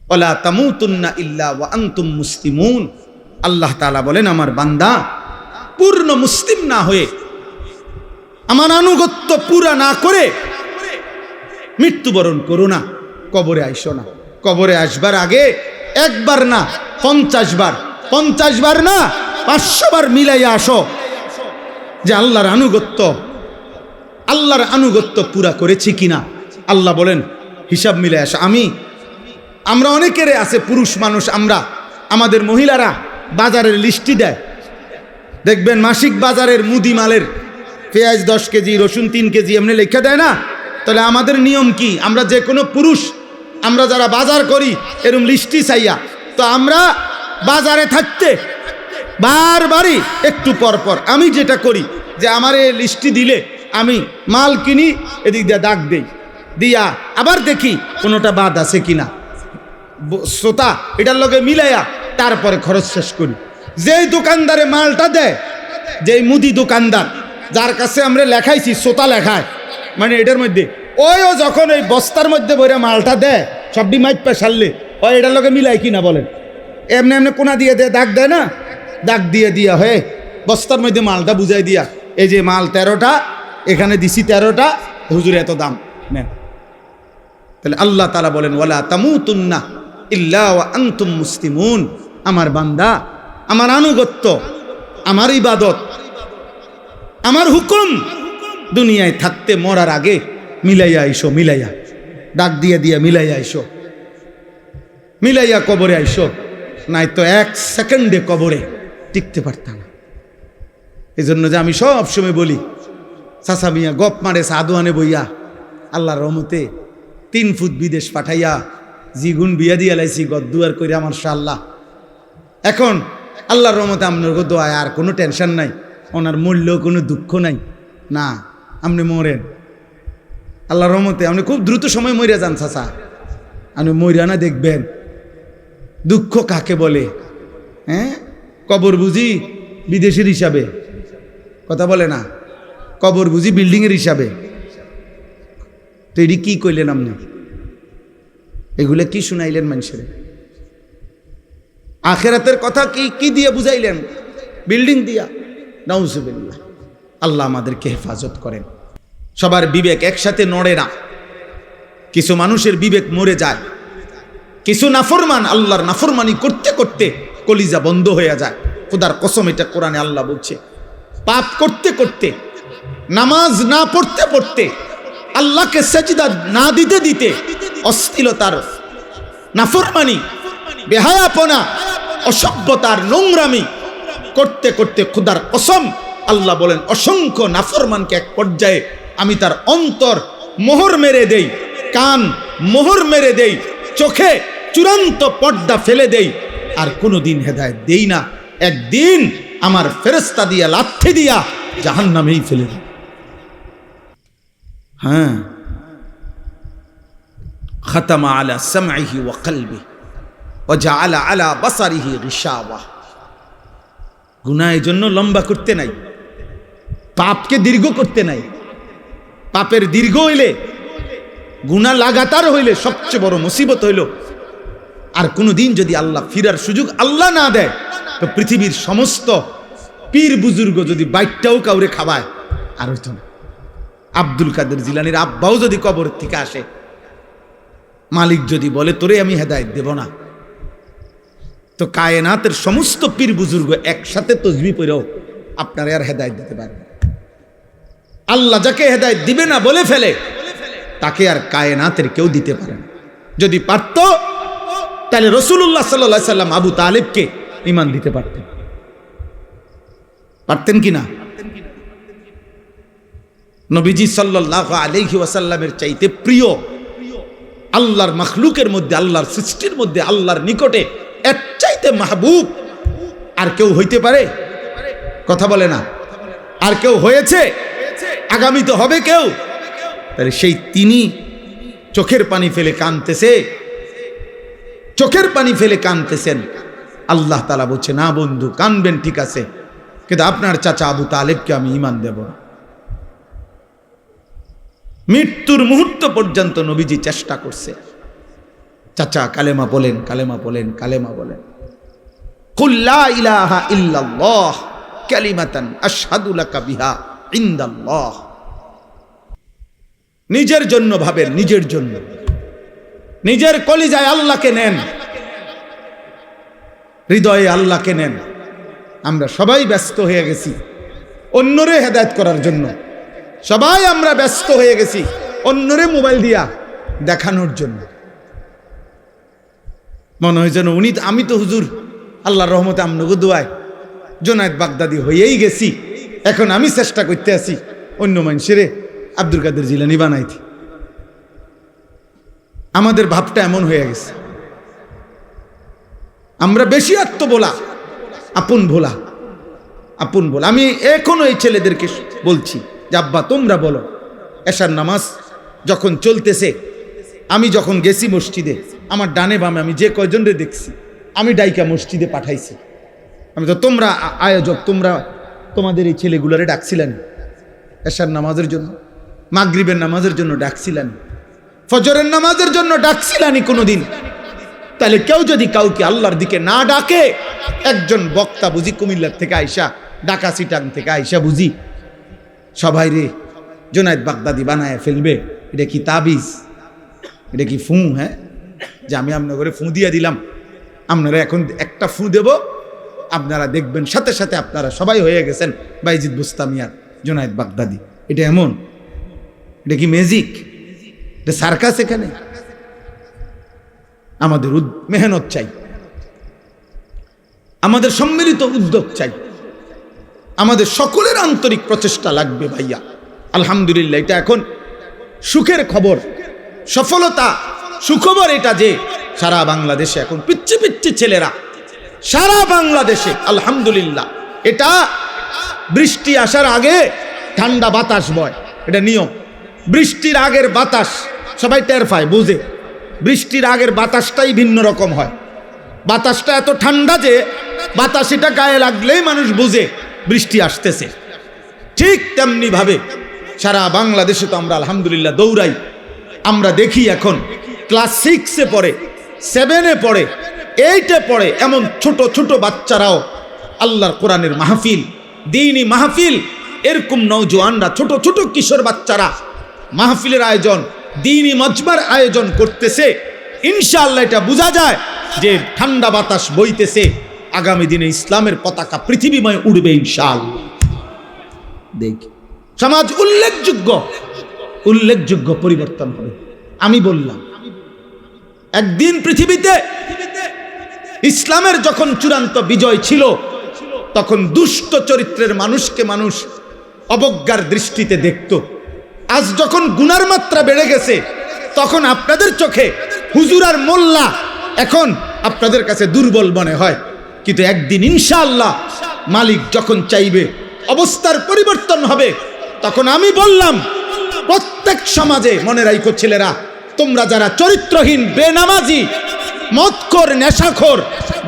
ওয়ালা তামুতুন্না ইল্লা ওয়া আনতুম মুসলিমুন। আল্লাহ তাআলা বলেন, আমার বান্দা পূর্ণ মুসলিম না হয়ে, আমার আনুগত্য পুরা না করে মৃত্যুবরণ করো না, কবরে আইসো না। কবরে আসবার আগে একবার না 50 বার, 50 বার না 500 বার মিলাইয়া আসো যে আল্লাহর আনুগত্য পুরা করেছি কিনা। আল্লাহ বলেন হিসাব মিলে আসো। আমরা অনেকেরে আছে পুরুষ মানুষ, আমাদের মহিলারা বাজারের লিস্টি দেয়, দেখবেন মাসিক বাজারের মুদি মালের পেঁয়াজ 10 কেজি, রসুন 3 কেজি এমনি লেখা দেয় না। তাহলে আমাদের নিয়ম কি? আমরা যে কোনো পুরুষ, আমরা যারা বাজার করি এরকম লিস্টি চাইয়া, তো আমরা বাজারে থাকতে বারবারই একটু পর আমি যেটা করি যে আমার এই লিস্টি দিলে আমি মাল কিনি, এদিক দিয়ে দাগ দেই, দিয়া আবার দেখি কোনোটা বাদ আছে কিনা, সোতা এটার লগে মিলাইয়া তারপরে খরচ শেষ করি। যেই দোকানদারে মালটা দেয়, যেই মুদি দোকানদার যার কাছে আমরা লেখাইছি সোতা লেখায়, মানে এটার মধ্যে ওইও যখন ওই বস্তার মধ্যে বইরা মালটা দেয় সবটি মাইপা সারলে ওই এটার লগে মিলাই কিনা বলেন, এমনি এমনি কোনা দিয়ে দেয়, দাগ দেয় না, দাগ দিয়ে দিয়া হয়ে বস্তার মধ্যে মালটা বুঝাই দিয়া, এই যে মাল 13টা, এখানে দিছি 13টা, হুজুর এত দাম নেন। তাহলে আল্লাহ তাআলা বলেন ওয়ালা তামুতুন্না ইল্লা ওয়া আনতুম মুসলিমুন। আমার বান্দা, আমার আনুগত্য, আমার ইবাদত, আমার হুকুম দুনিয়ায় থাকতে মরার আগে মিলাইয়া আইসো, মিলাইয়া ডাক দিয়ে মিলাইয়া আইসো, মিলাইয়া কবরে আইসো, নাই তো 1 সেকেন্ডে কবরে টিকতে পারতাম না। এই জন্য যে আমি সব সময় বলি, চাচা মিয়া গপ মারে সাদুয়ানে বইয়া আল্লাহর রহমতে 3 ফুট বিদেশ পাঠাইয়া জিগুন বিয়া দিয়া লাইছি গদ্দুয়ার করে আমার শাল্লাহ। এখন আল্লাহর রহমতে আপনার দোয়ায় আর কোনো টেনশন নাই, ওনার মূল্যও কোনো দুঃখ নাই। না, আপনি মরেন আল্লাহর রহমতে, আপনি খুব দ্রুত সময় মরিয়া যান চাচা, আপনি মরিয়া না দেখবেন দুঃখ কাকে বলে। হ্যাঁ, কবর বুঝি বিদেশের হিসাবে, কথা বলে না, কবর বুঝি বিল্ডিংয়ের হিসাবে। তো এটি কি কইলেন আপনি? এগুলো কি শুনাইলেন মানুষের? আখেরাতের কথা কি দিয়ে বুঝাইলেন? বিল্ডিং দিয়া। নাউজুবিল্লাহ। আল্লাহ আমাদেরকে হেফাজত করেন। সবার বিবেক একসাথে নড়ে না, কিছু মানুষের বিবেক মরে যায়, কিছু নাফরমান আল্লাহর নাফরমানি করতে করতে কলিজা বন্ধ হয়ে যায়। খোদার কসম, এটা কোরআনে আল্লাহ বলছে। পাপ করতে করতে, নামাজ না পড়তে পড়তে, আল্লাহকে সেজদা না দিতে দিতে, অশ্লীলতার, নাফরমানি, বেহায়াপনা, অসভ্যতার, নোংরামি করতে করতে খোদার কসম আল্লাহ বলেন অসংখ্য নাফরমানকে এক পর্যায়ে আমি তার অন্তর মোহর মেরে দেই, কান মোহর মেরে দেই, চোখে চূড়ান্ত পর্দা ফেলে দেই, আর কোনোদিন হেদায়েত দেই না। একদিন আমার ফেরেশতা দিয়া লাথি দিয়া জাহান্নামেই ফেলে দেই। হ্যাঁ, খাতামা আলা সামঈহি ওয়া কলবি ওয়া জাআলা আলা বাসারিহি গিশাওয়া। গুনাহ এই জন্য লম্বা করতে নাই, পাপকে দীর্ঘ করতে নাই। পাপের দীর্ঘ হইলে, গুনাহ লাগাতার হইলে সবচেয়ে বড় মুসিবত হইল, আর কোনোদিন যদি আল্লাহ ফিরার সুযোগ আল্লাহ না দেয়, তো পৃথিবীর সমস্ত পীর বুজুর্গ যদি বাইকটাও কাউরে খাওয়ায় আর হইতো না। আব্দুল কাদের জিলানীর আব্বাও যদি কবর থেকে আসে, মালিক যদি বলে তোরে আমি হেদায়েত দেব না, তো কায়নাতের সমস্ত পীর বুজুর্গ একসাথে তসবিহ পড়েও আপনারা আর হেদায়েত দিতে পারবে। আল্লাহ যাকে হেদায়েত দিবে না বলে ফেলে, তাকে আর কায়নাতের কেউ দিতে পারে না। যদি পারত তাহলে রাসূলুল্লাহ সাল্লাল্লাহু আলাইহি সাল্লাম আবু তালেবকে ঈমান দিতে পারতেন। পারতেন কি না? নবীজি সাল্লাল্লাহু আলাইহি ওয়াসাল্লামের চাইতে প্রিয় আল্লাহর মাখলুকের মধ্যে, আল্লাহর সৃষ্টির মধ্যে, আল্লাহর নিকটে এর চাইতে মাহবুব আর কেউ হইতে পারে? কথা বলে না। আর কেউ হয়েছে? আগামীতে হবে কেউ? তাহলে সেই তিনি চোখের পানি ফেলে কাঁদতেছে, চোখের পানি ফেলে কাঁদতেছেন। আল্লাহ তাআলা বলছে না বন্ধু, কাঁদবেন ঠিক আছে, কিন্তু আপনার চাচা আবু তালেবকে আমি ঈমান দেব না। মৃত্যুর মুহূর্ত পর্যন্ত নবীজি চেষ্টা করছে, চাচা কালেমা বলেন, কালেমা বলেন, কালেমা বলেন। কুল লা ইলাহা ইল্লাল্লাহ কালিমাতান আশহাদু লাকা বিহা ইনদাল্লাহ। নিজের জন্য ভাবেন, নিজের জন্য, নিজের কলিজায় আল্লাহকে নেন, হৃদয়ে আল্লাহকে নেন। আমরা সবাই ব্যস্ত হয়ে গেছি অন্যরে হেদায়েত করার জন্য, সবাই আমরা ব্যস্ত হয়ে গেছি অন্যরে মোবাইল দিয়া দেখানোর জন্য। মনে হয় যেন আমি তো হুজুর আল্লাহর রহমতে আমনগো দোয়ায় জুনায়েদ বাগদাদি হয়েই গেছি, এখন আমি চেষ্টা করতে আছি অন্য মানুষেরে আব্দুল কাদের জিলানী বানাইতে। আমাদের ভাবটা এমন হয়ে গেছে, আমরা বেশি আত্মবোলা, আপন ভোলা, আপন ভোলা। আমি এখনো এই ছেলেদেরকে বলছি যে আব্বা তোমরা বলো, এশার নামাজ যখন চলতেছে, আমি যখন গেছি মসজিদে, আমার ডানে বামে আমি যে কয়জনরে দেখছি আমি ডাইকা মসজিদে পাঠাইছি। আমি তো তোমরা আয়োজক, তোমরা তোমাদের এই ছেলেগুলোরে ডাকছিলেন এশার নামাজের জন্য, মাগরিবের নামাজের জন্য ডাকছিলেন, ফজরের নামাজের জন্য ডাকছিলানি কোনোদিন? তাহলে কেউ যদি কাউকে আল্লাহর দিকে না ডাকে, একজন বক্তা বুঝি কুমিল্লার থেকে আইসা, ঢাকা সিটাং থেকে আইসা বুঝি সবাই রে জুনায়েদ বাগদাদি বানায় ফেলবে? এটা কি তাবিজ? এটা কি ফু? হ্যাঁ, যে আমি আপনার ঘরে ফু দিয়ে দিলাম, আপনারা এখন একটা ফু দেব, আপনারা দেখবেন সাথে সাথে আপনারা সবাই হয়ে গেছেন বাইজিদ বুস্তামিয়ার জুনায়েদ বাগদাদি। এটা এমন? এটা কি ম্যাজিক? এটা সার্কাস? এখানে আমাদের মেহনত চাই, আমাদের সম্মিলিত উদ্যোগ চাই, আমাদের সকলের আন্তরিক প্রচেষ্টা লাগবে ভাইয়া। আলহামদুলিল্লাহ, এটা এখন সুখের খবর, সফলতা, সুখবর এটা যে সারা বাংলাদেশে এখন পিচ্ছি পিচ্ছি ছেলেরা, সারা বাংলাদেশে আলহামদুলিল্লাহ। এটা বৃষ্টি আসার আগে ঠান্ডা বাতাস বয়, এটা নিয়ম। বৃষ্টির আগের বাতাস সবাই টের পায়, বুঝে। বৃষ্টির আগের বাতাসটাই ভিন্ন রকম হয়, বাতাসটা এত ঠান্ডা যে বাতাস এটা গায়ে লাগলেই মানুষ বুঝে বৃষ্টি আসতেছে। ঠিক তেমনি ভাবে সারা বাংলাদেশে তো আমরা আলহামদুলিল্লাহ দৌড়াই। আমরা দেখি এখন ক্লাস 6-এ পড়ে, 7-এ পড়ে, 8-এ পড়ে, এমন ছোট ছোট বাচ্চারাও আল্লাহর কোরআনের মাহফিল, দ্বীনি মাহফিল, এরকম নওজোয়ানরা, ছোট ছোট কিশোর বাচ্চারা মাহফিলের আয়োজন, দ্বীনি মজমার আয়োজন করতেছে। ইনশাআল্লাহ এটা বোঝা যায় যে ঠান্ডা বাতাস বইতেছে, আগামী দিনে ইসলামের পতাকা পৃথিবীময় উড়বে ইনশাআল্লাহ। দেখি সমাজ উল্লেখযোগ্য পরিবর্তন হবে। আমি বললাম একদিন পৃথিবীতে ইসলামের যখন চূড়ান্ত বিজয় ছিল, তখন দুষ্ট চরিত্রের মানুষকে মানুষ অবজ্ঞার দৃষ্টিতে দেখত। আজ যখন গুনার মাত্রা বেড়ে গেছে, তখন আপনাদের চোখে হুজুর আর মোল্লা এখন আপনাদের কাছে দুর্বল মনে হয়। কিন্তু একদিন ইনশাআল্লাহ মালিক যখন চাইবে অবস্থার পরিবর্তন হবে, তখন আমি বললাম প্রত্যেক সমাজে, মনে রাখো ছেলেরা, তোমরা যারা চরিত্রহীন, বেনামাজি, মদখোর, নেশাখোর,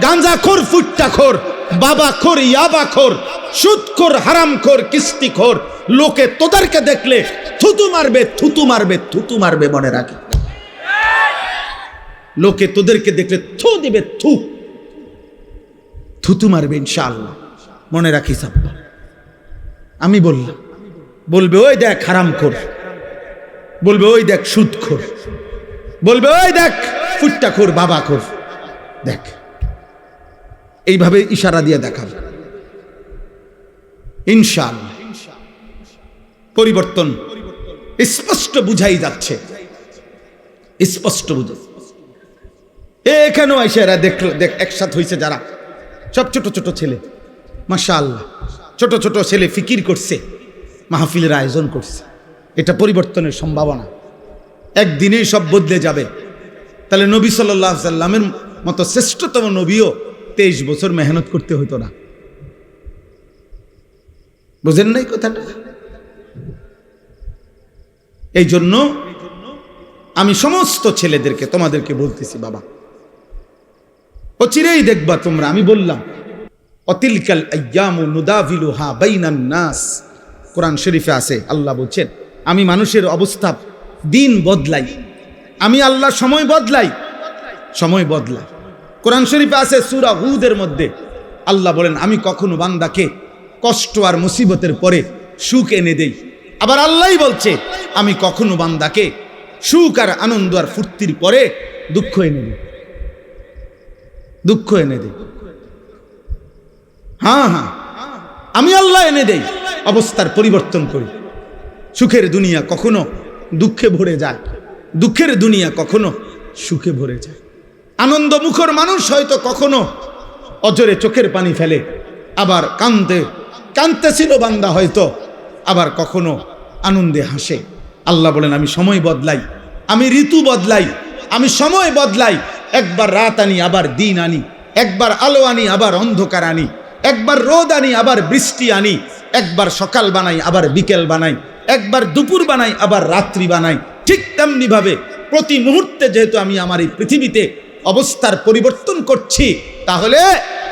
গাঁজাখোর, ফুট্টাখোর, বাবাখোর, ইয়াবাখোর, সুদখোর, হারামখোর, কিস্তিখোর, লোকে তোদেরকে দেখলে থুতু মারবে, থুতু মারবে, থুতু মারবে, মনে রাখি। লোকে তোদেরকে দেখলে থু দিবে, থুতু মারবে ইনশাআল্লাহ, মনে রাখি সাব্বা। আমি বললাম, বলবে ওই দেখ হারামখোর, বলবে ওই দেখ সুদখোর, বলবে ওই দেখ ফুট্টাখোর, বাবাখোর, দেখ। এইভাবে ইশারা দিয়ে দেখাবে। ইনশাআল্লাহ পরিবর্তন স্পষ্ট বুঝাই যাচ্ছে, স্পষ্ট বুঝে। এখানেও এসে এরা দেখ একসাথে হয়েছে যারা, সব ছোট ছোট ছেলে, মাশাআল্লাহ, ছোট ছোট ছেলে ফিকির করছে, মাহফিলের আয়োজন করছে। এটা পরিবর্তনের সম্ভাবনা, একদিনেই সব বদলে যাবে। তাহলে নবী সাল্লাল্লাহু আলাইহি সাল্লামের মতো শ্রেষ্ঠতম নবীও 23 বছর মেহনত করতে হতো না। বুঝেন নাই কথাটা? এই জন্য আমি সমস্ত ছেলেদেরকে, তোমাদেরকে বলতেছি, বাবা অচিরেই দেখবা তোমরা। আমি বললাম অতিলকাল আইয়ামু নুদাভিলুহা বাইনান নাস, কোরআন শরীফে আছে, আল্লাহ বলছেন আমি মানুষের অবস্থা দিন বদলাই, আমি আল্লাহ সময় বদলাই। সময় বদলায়। কোরআন শরীফে আছে সূরা হুদের মধ্যে আল্লাহ বলেন, আমি কখনো বান্দাকে কষ্ট আর মুসিবতের পরে সুখ এনে দেই। আবার আল্লাহই বলছে, আমি কখনো বান্দাকে সুখ আর আনন্দ আর ফুর্তির পরে দুঃখ এনে দেই, দুঃখ এনে দেই। হ্যাঁ, আমি আল্লাহ এনে দেই, অবস্থার পরিবর্তন করি। সুখের দুনিয়া কখনো দুঃখে ভরে যায়, দুঃখের দুনিয়া কখনো সুখে ভরে যায়। আনন্দ মুখর মানুষ হয়তো কখনো অজরে চোখের পানি ফেলে, আবার কাঁদতেছিল বান্দা হয়তো, আবার কখনো আনন্দে হাসে। আল্লাহ বলেন, আমি সময় বদলাই, আমি ঋতু বদলাই, আমি সময় বদলাই। একবার রাত আনি, আবার দিন আনি, একবার আলো আনি, আবার অন্ধকার আনি, একবার রোদ আনি, আবার বৃষ্টি আনি, একবার সকাল বানাই, আবার বিকেল বানাই, একবার দুপুর বানাই, আবার রাত্রি বানাই। ঠিক তেমনি ভাবে প্রতি মুহূর্তে যেহেতু আমি আমার এই পৃথিবীতে অবস্থার পরিবর্তন করছি, তাহলে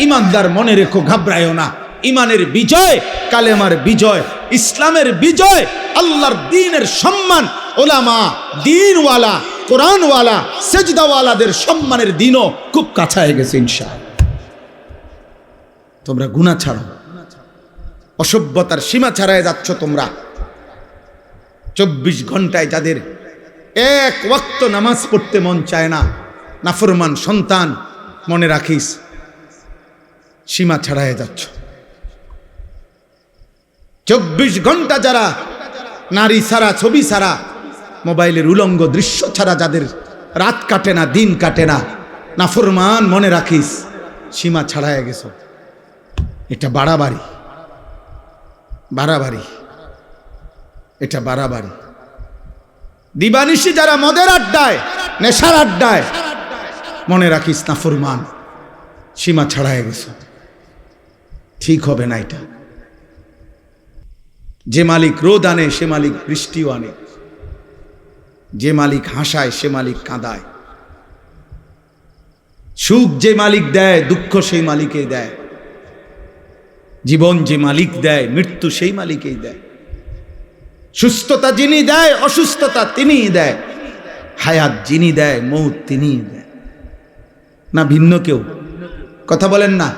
ইমানদার মনে রেখো, ঘাবড়ায়ও না। ইমানের বিজয়, কালেমার বিজয়, ইসলামের বিজয়, আল্লাহর দ্বীনের সম্মান, ওলামা, দ্বীনওয়ালা, কোরআনওয়ালা, সেজদাওয়ালাদের সম্মানের দিনও খুব কাছায় গেছে ইনশাআল্লাহ। তোমরা গুনাহ ছাড়ো, অসভ্যতার সীমা ছাড়ায় যাচ্ছ তোমরা। 24 ঘন্টায় যাদের এক ওয়াক্ত নামাজ পড়তে মন চায় না, নাফরমান সন্তান, মনে রাখিস সীমা ছাড়ায় যাচ্ছ। 24 ঘন্টা যারা নারী ছাড়া, ছবি ছাড়া, মোবাইলের উলঙ্গ দৃশ্য ছাড়া যাদের রাত কাটে না, দিন কাটে না, নাফরমান, মনে রাখিস সীমা ছাড়ায় গেছ। এটা বাড়াবাড়ি, বাড়াবাড়ি, এটা বাড়াবাড়ি। দিবানিশি যারা মদের আড্ডায়, নেশার আড্ডায়, মনে রাখিস নাফরমান, সীমা ছাড়ায় গেছ। ঠিক হবে না এটা। যে মালিক রোদ আনে সে মালিক বৃষ্টিও আনে, যে মালিক হাসায় সে মালিক কাঁদায়, সুখ যে মালিক দেয় দুঃখ সেই মালিকই দেয়, জীবন যে মালিক দেয় মৃত্যু সেই মালিকই দেয়, সুস্থতা যিনি দেয় অসুস্থতা তিনিই দেয়, হায়াত যিনি দেয় মৌত তিনিই দেয়। না ভিন্ন কেউ? কথা বলেন না,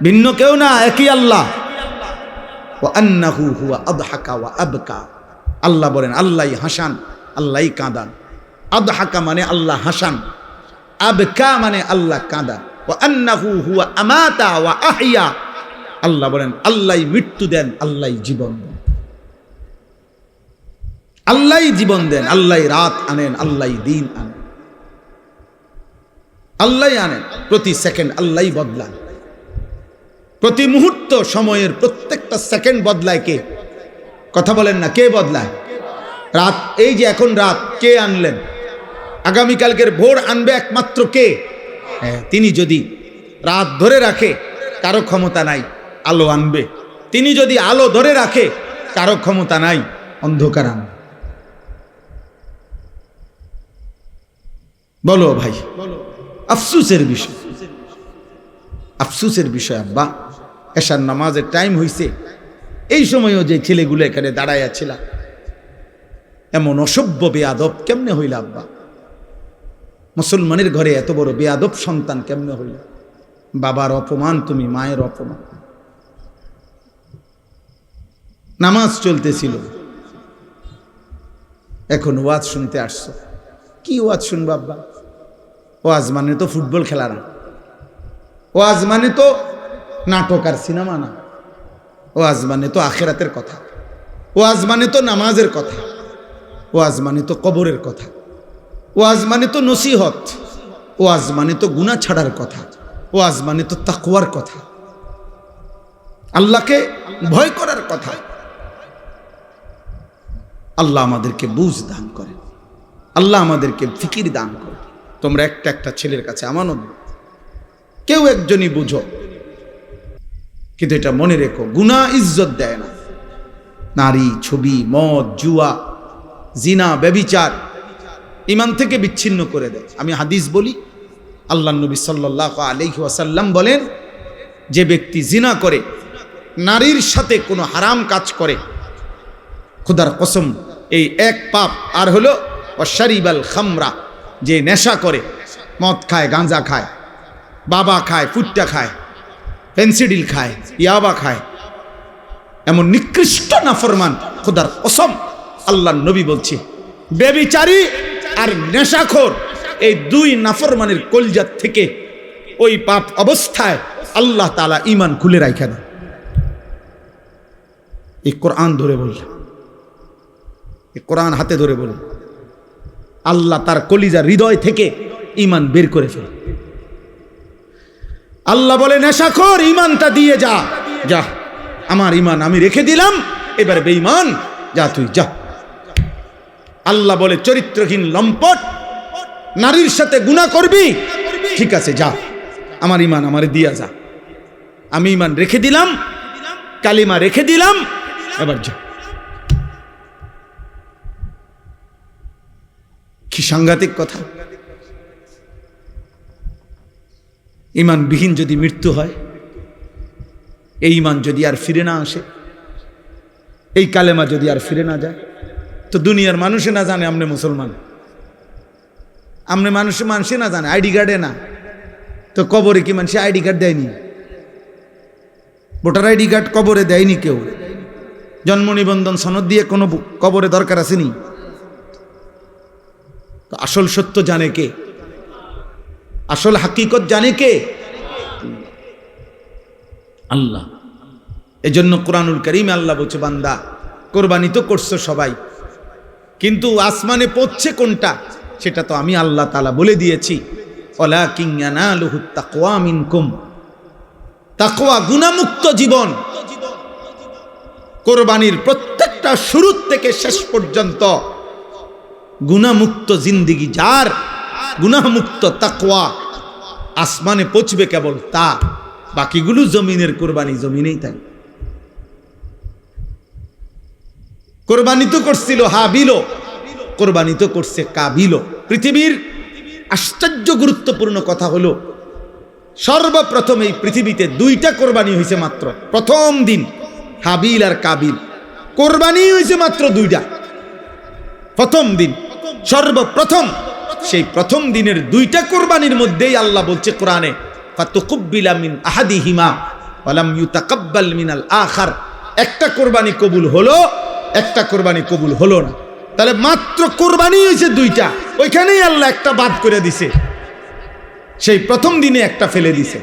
ভিন্ন কেউ না, একই আল্লাহ। ওয়া আন্নাহু হুয়া আদহাকা ওয়া আবকা। আল্লাহ বলেন, আল্লাহই হাসান, আল্লাহই কাঁদান। আদহাকা মানে আল্লাহ হাসান, আবকা মানে আল্লাহ কাঁদান। ওয়া আন্নাহু হুয়া আমাতা ওয়া আহইয়া। আল্লাহ বলেন, আল্লাহই মৃত্যু দেন, আল্লাহই জীবন দেন, আল্লাহই জীবন দেন, আল্লাহই রাত আনেন, আল্লাহই দিন আনেন, আল্লাহই আনেন। প্রতি সেকেন্ড আল্লাহই বদলান, প্রতি মুহূর্ত সময়ের প্রত্যেকটা সেকেন্ড বদলায় কে? কথা বলেন না, কে বদলায়? রাত, এই যে এখন রাত, কে আনলেন? আগামীকালকের ভোর আনবে একমাত্র কে? তিনি যদি রাত ধরে রাখে কারো ক্ষমতা নাই আলো আনবে, তিনি যদি আলো ধরে রাখে কারো ক্ষমতা নাই অন্ধকার আনবে। বলো ভাই, আফসুসের বিষয়, আফসুসের বিষয় আব্বা। এশার নামাজের টাইম হইছে, এই সময়ও যে ছেলেগুলো এখানে দাঁড়াইয়া ছিল, এমন অসভ্য বেয়াদব কেমনে হইল আব্বা? মুসলমানের ঘরে এত বড় বেয়াদব সন্তান কেমনে হইল? বাবার অপমান তুমি, মায়ের অপমান। নামাজ চলতেছিল, এখন ওয়াজ শুনতে আসছো। কি ওয়াজ শুনবো আব্বা? ওয়াজ মানে তো ফুটবল খেলা না, ওয়াজ মানে তো নাটক আর সিনেমা না, ওয়াজ মানে তো আখেরাতের কথা, ওয়াজ মানে তো নামাজের কথা, ওয়াজ মানে তো কবরের কথা, ওয়াজ মানে তো নসিহত, ওয়াজ মানে তো গুনাহ ছাড়ার কথা, ওয়াজ মানে তো তাকওয়ার কথা, আল্লাহকে ভয় করার কথা। আল্লাহ আমাদেরকে বুঝ দান করে, আল্লাহ আমাদেরকে ফিকির দান করে। তোমরা একটা একটা ছেলের কাছে আমানত, কেউ একজনই বুঝো, কিন্তু এটা মনে রেখো, গুনাহ ইজ্জত দেয় না। নারী, ছবি, মদ, জুয়া, জিনা, ব্যভিচার ঈমান থেকে বিচ্ছিন্ন করে দেয়। আমি হাদিস বলি, আল্লাহ নবী সাল্লাল্লাহু আলাইহি ওয়াসাল্লাম বলেন, যে ব্যক্তি জিনা করে, নারীর সাথে কোনো হারাম কাজ করে, খোদার কসম এই এক পাপ। আর হলো ওয়াশারিবাল খামরা, যে নেশা করে, মদ খায়, গাঁজা খায়, বাবা খায়, ফুট্টা খায়, পেন্সিডিল খায়, ইয়াবা খায়, এমন নিকৃষ্ট নাফরমান খোদার কসম আল্লাহর নবী বলছে ব্যভিচারী আর নেশাখোর এই দুই নাফরমানের কলজাত থেকে ওই পাপ অবস্থায় আল্লাহ তাআলা ঈমান খুলে রাখা দেন। এই কোরআন ধরে বলল, এই কোরআন হাতে ধরে বলল, আল্লাহ তার কলিজার হৃদয় থেকে ঈমান বের করে ফেলে। আল্লাহ বলে নেশাখোর ঈমানটা দিয়ে যা, যা আমার ঈমান আমি রেখে দিলাম, এবার বেঈমান যা তুই যা। আল্লাহ বলে চরিত্রহীন লম্পট নারীর সাথে গুনাহ করবি, ঠিক আছে যা, আমার ঈমান আমারে দিয়া যা, আমি ঈমান রেখে দিলাম, কালিমা রেখে দিলাম, এবার যা। কি সাংঘাতিক কথা। ঈমানবিহীন যদি মৃত্যু হয়, এই ঈমান যদি আর ফিরে না আসে, এই কালেমা যদি আর ফিরে না যায়, তো দুনিয়ার মানুষে না জানে আমনে মুসলমান, আমনে মানুষে না জানে, আইডি কার্ডে না, তো কবরে কি মানুষ আইডি কার্ড দেয়নি? ভোটার আইডি কার্ড কবরে দেয়নি কেউ, জন্ম নিবন্ধন সনদ দিয়ে কোনো কবরে দরকার আসেনি। তো আসল সত্য জানে কে? আসল হাকিকত জানে কে? আল্লাহ। এজন্য কোরআনুল কারীমে আল্লাহ বলছে, বান্দা কোরবানি তো করছো সবাই, কিন্তু আসমানে পৌঁছছে কোনটা সেটা তো আমি আল্লাহ তাআলা বলে দিয়েছি, ওয়ালাকিন ইয়ানালুহুত তাকওয়া মিনকুম। তাকওয়া গুনাহমুক্ত জীবন। কোরবানির প্রত্যেকটা শুরু থেকে শেষ পর্যন্ত গুনাহমুক্ত জিন্দেগি যার, গুনাহমুক্ত তাকওয়া, আসমানে পৌঁছবে কেবল তা, বাকিগুলো জমিনের কোরবানি জমিনেই থাকে। কোরবানি তো করছিল হাবিল, কোরবানি তো করছে কাবিল। পৃথিবীর আশ্চর্য গুরুত্বপূর্ণ কথা হলো, সর্বপ্রথম এই পৃথিবীতে দুইটা কোরবানি হয়েছে মাত্র। প্রথম দিন হাবিল আর কাবিল, কোরবানি হয়েছে মাত্র দুইটা। প্রথম দিন সর্বপ্রথম, সেই প্রথম দিনের দুইটা কোরবানির মধ্যেই আল্লাহ বলছে কোরআনে, ফাতুকুব্বিলা মিন আহাদিহিমা ওয়া লাম ইউতাকাব্বাল মিনাল আখার। একটা কোরবানি কবুল হলো, একটা কোরবানি কবুল হলো না। তাহলে মাত্র কোরবানি হয়েছে দুইটা, ওইখানেই আল্লাহ একটা বাদ করে দিছে, সেই প্রথম দিনে একটা ফেলে দিছে।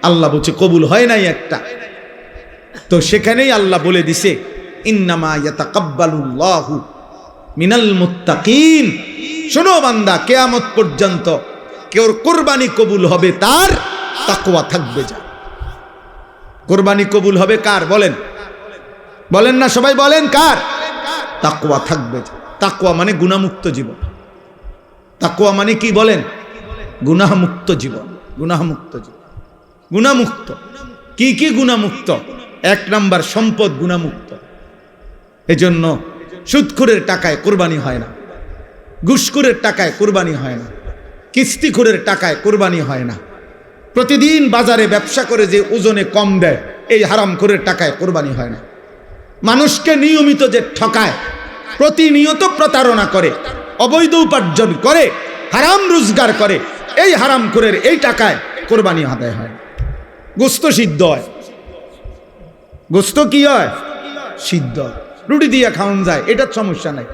আল্লাহ বলছে কবুল হয় নাই একটা, তো সেখানেই আল্লাহ বলে দিছে ইন্নামা ইয়াতাকাব্বালুল্লাহু মিনাল মুত্তাকিন। শোনো বান্দা, কিয়ামত পর্যন্ত কেউ কোরবানি কবুল হবে তার তাকওয়া থাকবে। যা কোরবানি কবুল হবে কার বলেন? বলেন না সবাই, বলেন কার? তাকওয়া থাকবে। তাকওয়া মানে গুনাহমুক্ত জীবন। তাকওয়া মানে কি বলেন? গুনাহমুক্ত জীবন। গুনাহমুক্ত জীবন, গুনাহমুক্ত। কি কি গুনাহমুক্ত? এক নাম্বার সম্পদ গুনাহমুক্ত। এজন্য সুদখোরের টাকায় কোরবানি হয় না, ঘুষখোরের টাকায় কোরবানি হয় না, কিস্তিখোরের টাকায় কোরবানি হয় না, প্রতিদিন বাজারে ব্যবসা করে যে ওজনে কম দেয় এই হারামখোরের টাকায় কোরবানি হয় না, মানুষকে নিয়মিত যে ঠকায়, প্রতিনিয়ত প্রতারণা করে, অবৈধ উপার্জন করে, হারাম রোজগার করে, এই হারামখোরের এই টাকায় কোরবানি আদায় হয়। গোস্ত সিদ্ধ হয়, গোস্ত কি হয়? সিদ্ধ। রুটি দিয়ে খাওয়ান যায়, এটার সমস্যা নাই।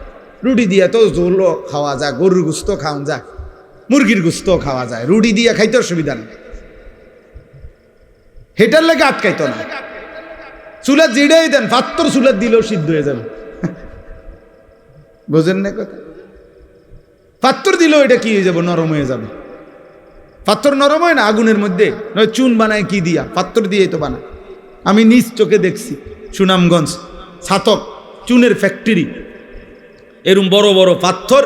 রুটি দিয়ে তো ঝোলও খাওয়া যায়, গরুর গোস্ত খাওয়ান যায়, মুরগির গোস্ত খাওয়া যায়, রুটি দিয়ে খাইতে অসুবিধা নেই, হেটার লেগে আটকাইতো না। চুলার জিড়েই দেন, পাত্তর চুলার দিলেও সিদ্ধ হয়ে যাবে। বোঝেন না কথা? পাত্তর দিলেও এটা কি হয়ে যাবে? নরম হয়ে যাবে। পাত্তর নরম হয় না আগুনের মধ্যে, নয় চুন বানায় কি দিয়া? পাত্তর দিয়ে তো বানায়। আমি নিজ চোখে দেখছি, সুনামগঞ্জ ছাতক চুনের ফ্যাক্টরি, এরম বড় বড় পাথর,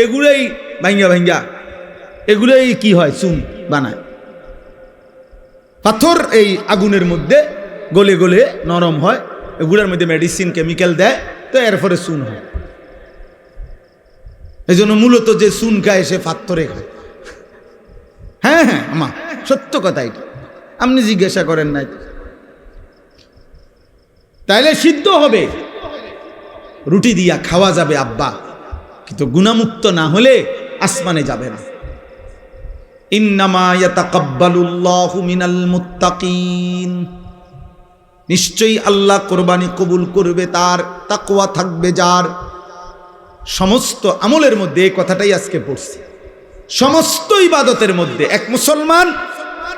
এগুলোই ভাঙ্গা ভাঙ্গা, এগুলোই কি হয়? চুন বানায়। পাথর এই আগুনের মধ্যে গলে গলে নরম হয়, এগুলোর মধ্যে মেডিসিন কেমিক্যাল দেয়, তো এরপরে চুন হয়। এই জন্য মূলত যে চুন খায় সে পাথরে খায়। হ্যাঁ হ্যাঁ, আমা সত্য কথা এটা, আপনি জিজ্ঞাসা করেন নাই। তাইলে সিদ্ধ হবে, রুটি দিয়া খাওয়া যাবে আব্বা, কিন্তু গুনাহমুক্ত না হলে আসমানে যাবে না। ইন্নামা ইয়াতাকাব্বালুল্লাহু মিনাল মুত্তাকিন, নিশ্চয়ই আল্লাহ কোরবানি কবুল করবে তার, তাকওয়া থাকবে যার। সমস্ত আমলের মধ্যে এই কথাটাই আজকে পড়ছি, সমস্ত ইবাদতের মধ্যে এক মুসলমান,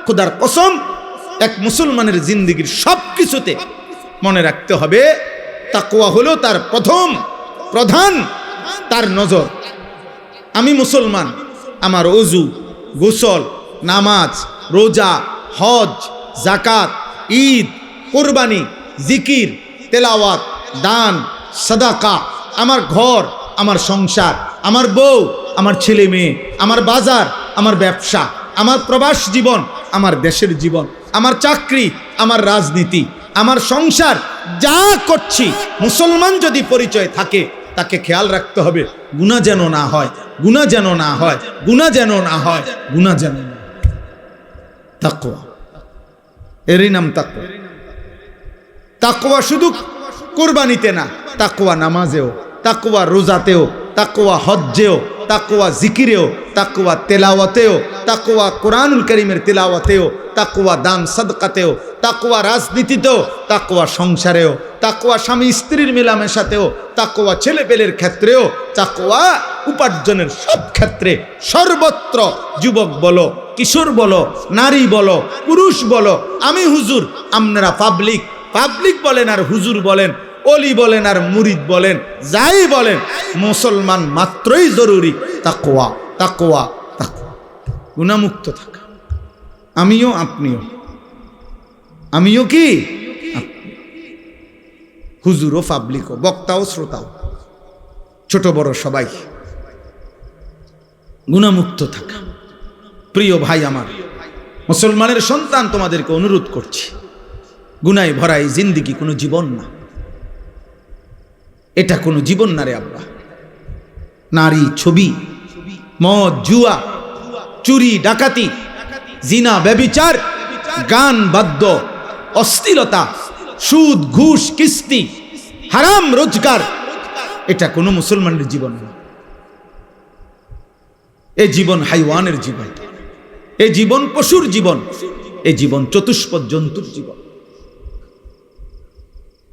খোদার কসম, এক মুসলমানের জিন্দেগীর সব কিছুতে মনে রাখতে হবে তাকওয়া হলো তার প্রধান তার নজর। আমি মুসলমান, আমার ওযু, গোসল, নামাজ, রোজা, হজ, যাকাত, ঈদ, কোরবানি, জিকির, তেলাওয়াত, দান, সাদাকা, আমার ঘর, আমার সংসার, আমার বউ, আমার ছেলে মেয়ে, আমার বাজার, আমার ব্যবসা, আমার প্রবাস জীবন, আমার দেশের জীবন, আমার চাকরি, আমার রাজনীতি, আমার সংসার, যা করছি মুসলমান যদি পরিচয় থাকে তাকে খেয়াল রাখতে হবে গুনাহ যেন না হয়, গুনাহ যেন না হয়, গুনাহ যেন না হয়, গুনাহ যেন না। তাকওয়া, এরই নাম তাকওয়া। তাকওয়া শুধু কুরবানিতে না, তাকওয়া নামাজেও, তাকওয়া রোজাতেও, তাকওয়া হজ্জেও, তাকওয়া জিকিরেও, তাকওয়া তেলাওয়াতেও, তাকওয়া কোরআনুল কারীমের তেলাওয়াতেও, তাকওয়া দান সাদকাতেও, তাকওয়া রাজনীতিতেও, তাকওয়া সংসারেও, তাকওয়া স্বামী স্ত্রীর মেলামেশাতেও, তাকওয়া ছেলেপেলের ক্ষেত্রেও, তাকওয়া উপার্জনের সব ক্ষেত্রে, সর্বত্র। যুবক বলো, কিশোর বলো, নারী বলো, পুরুষ বলো, আমি হুজুর, আপনারা পাবলিক বলেন আর হুজুর বলেন, অলি বলেন আর মুরিদ বলেন, যাই বলেন, মুসলমান মাত্রই জরুরি তাকওয়া, তাকওয়া, তাকওয়া। গুনাহমুক্ত থাকা, আমিও আপনিও, আমিও কি হুজুরও, পাবলিকও, বক্তাও শ্রোতাও, ছোট বড় সবাই গুনাহমুক্ত থাকা। প্রিয় ভাই আমার, মুসলমানের সন্তান, তোমাদেরকে অনুরোধ করছি, গুনায় ভরা এই জিন্দেগি কোনো জীবন না, এটা কোনো জীবন না রে আব্বা। নারী, ছবি, মদ, জুয়া, চুরি, ডাকাতি, জিনা, ব্যভিচার, গান, বাদ্য, অশ্লীলতা, সুদ, ঘুষ, কিস্তি, হারাম রোজগার, এটা কোনো মুসলমানের জীবন না। এ জীবন হাইওয়ানের জীবন, এ জীবন পশুর জীবন, এ জীবন চতুষ্পদ জন্তুর জীবন।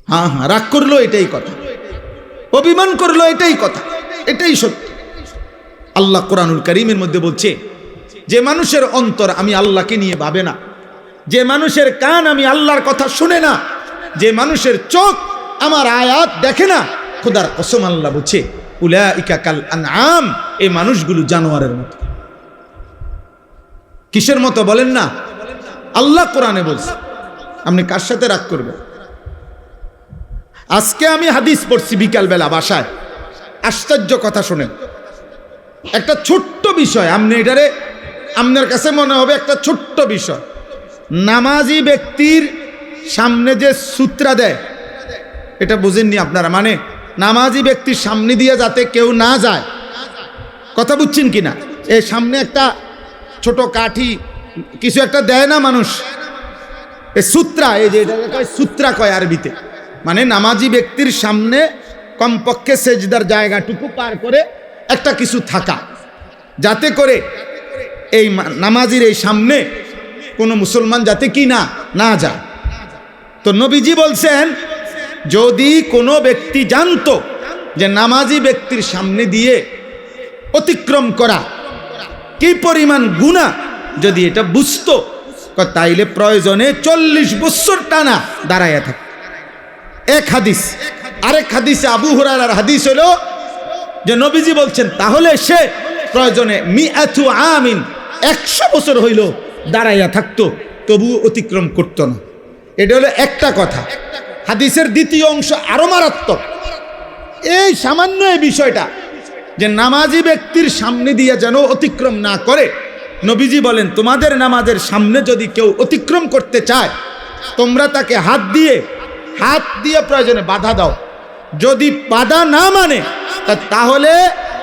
হ্যাঁ, রাগ করলো এটাই কথা, অভিমান করলো এটাই কথা, এটাই সত্য। আল্লাহ কোরআনুল কারীমের মধ্যে বলছে, যে মানুষের অন্তর আমি আল্লাহকে নিয়ে ভাবে না, যে মানুষের কান আমি আল্লাহর কথা শুনে না, যে মানুষের চোখ আমার আয়াত দেখে না, খোদার কসম আল্লাহ বলছে উলাইকা কাল আনআম, এই মানুষগুলো জানোয়ারের মতো। কিসের মতো বলেন না? আল্লাহ কোরআনে বলছে। আপনি কার সাথে রাগ করবেন? আজকে আমি হাদিস পড়ছি বিকালবেলা বাসায়, আশ্চর্য কথা শুনেন। একটা ছোট্ট বিষয়, আপনি এটারে আপনার কাছে মনে হবে একটা ছোট্ট বিষয়। নামাজি ব্যক্তির সামনে যে সূত্রা দেয়, এটা বুঝেননি আপনারা? মানে নামাজি ব্যক্তির সামনে দিয়ে যাতে কেউ না যায়, কথা বুঝছেন কিনা? এই সামনে একটা ছোট কাঠি কিছু একটা দেয় না মানুষ, এই সূত্রা, এই যে এটাকে কয় সূত্রা কয় আরবিতে। মানে নামাজি ব্যক্তির সামনে কমপক্ষে সেজদার জায়গাটুকু পার করে একটা কিছু থাকা, যাতে করে এই নামাজির এই সামনে কোনো মুসলমান যাতে কি না যায়। তো নবীজি বলছেন, যদি কোনো ব্যক্তি জানতো যে নামাজি ব্যক্তির সামনে দিয়ে অতিক্রম করা কি পরিমাণ গুনাহ, যদি এটা বুঝতো, তাইলে প্রয়োজনে 40 বছর টানা দাঁড়াইয়া থাকে। এক হাদিস। আরেক হাদিসে আবু হুরায়রার হাদিস হলো যে নবীজি বলছেন, তাহলে সে প্রয়োজনে মিআতু আমিন, 100 বছর হইল দাঁড়াইয়া থাকতো, তবু অতিক্রম করতো না। এটা হলো একটা কথা। হাদিসের দ্বিতীয় অংশ আরো মারাত্মক। এই সামান্য এই বিষয়টা যে নামাজি ব্যক্তির সামনে দিয়ে যেন অতিক্রম না করে, নবীজি বলেন, তোমাদের নামাজের সামনে যদি কেউ অতিক্রম করতে চায়, তোমরা তাকে হাত দিয়ে প্রয়োজনে বাধা দাও। যদি বাধা না মানে, তাহলে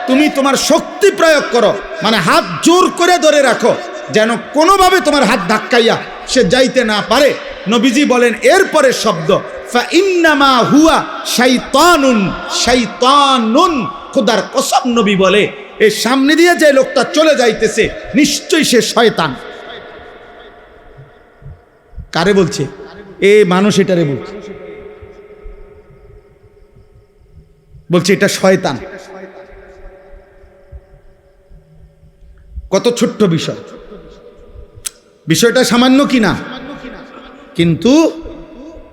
তুমি তোমার শক্তি প্রয়োগ করো, মানে হাত জোর করে ধরে রাখো, যেন কোনোভাবে তোমার হাত ধাক্কাইয়া সে যাইতে না পারে। নবীজি বলেন এরপরে শব্দ, ফাইন্নামা হুয়া শাইতানুন, শাইতানুন। খোদার কসম নবী বলে, এই সামনে দিয়ে যে লোকটা চলে যাইতেছে নিশ্চয়ই সে শয়তান। কারে বলছে? এ মানুষ এটারে বলছে, বলছে এটা শয়তান। কত ছোট্ট বিষয়, বিষয়টা সামান্য কিনা, কিন্তু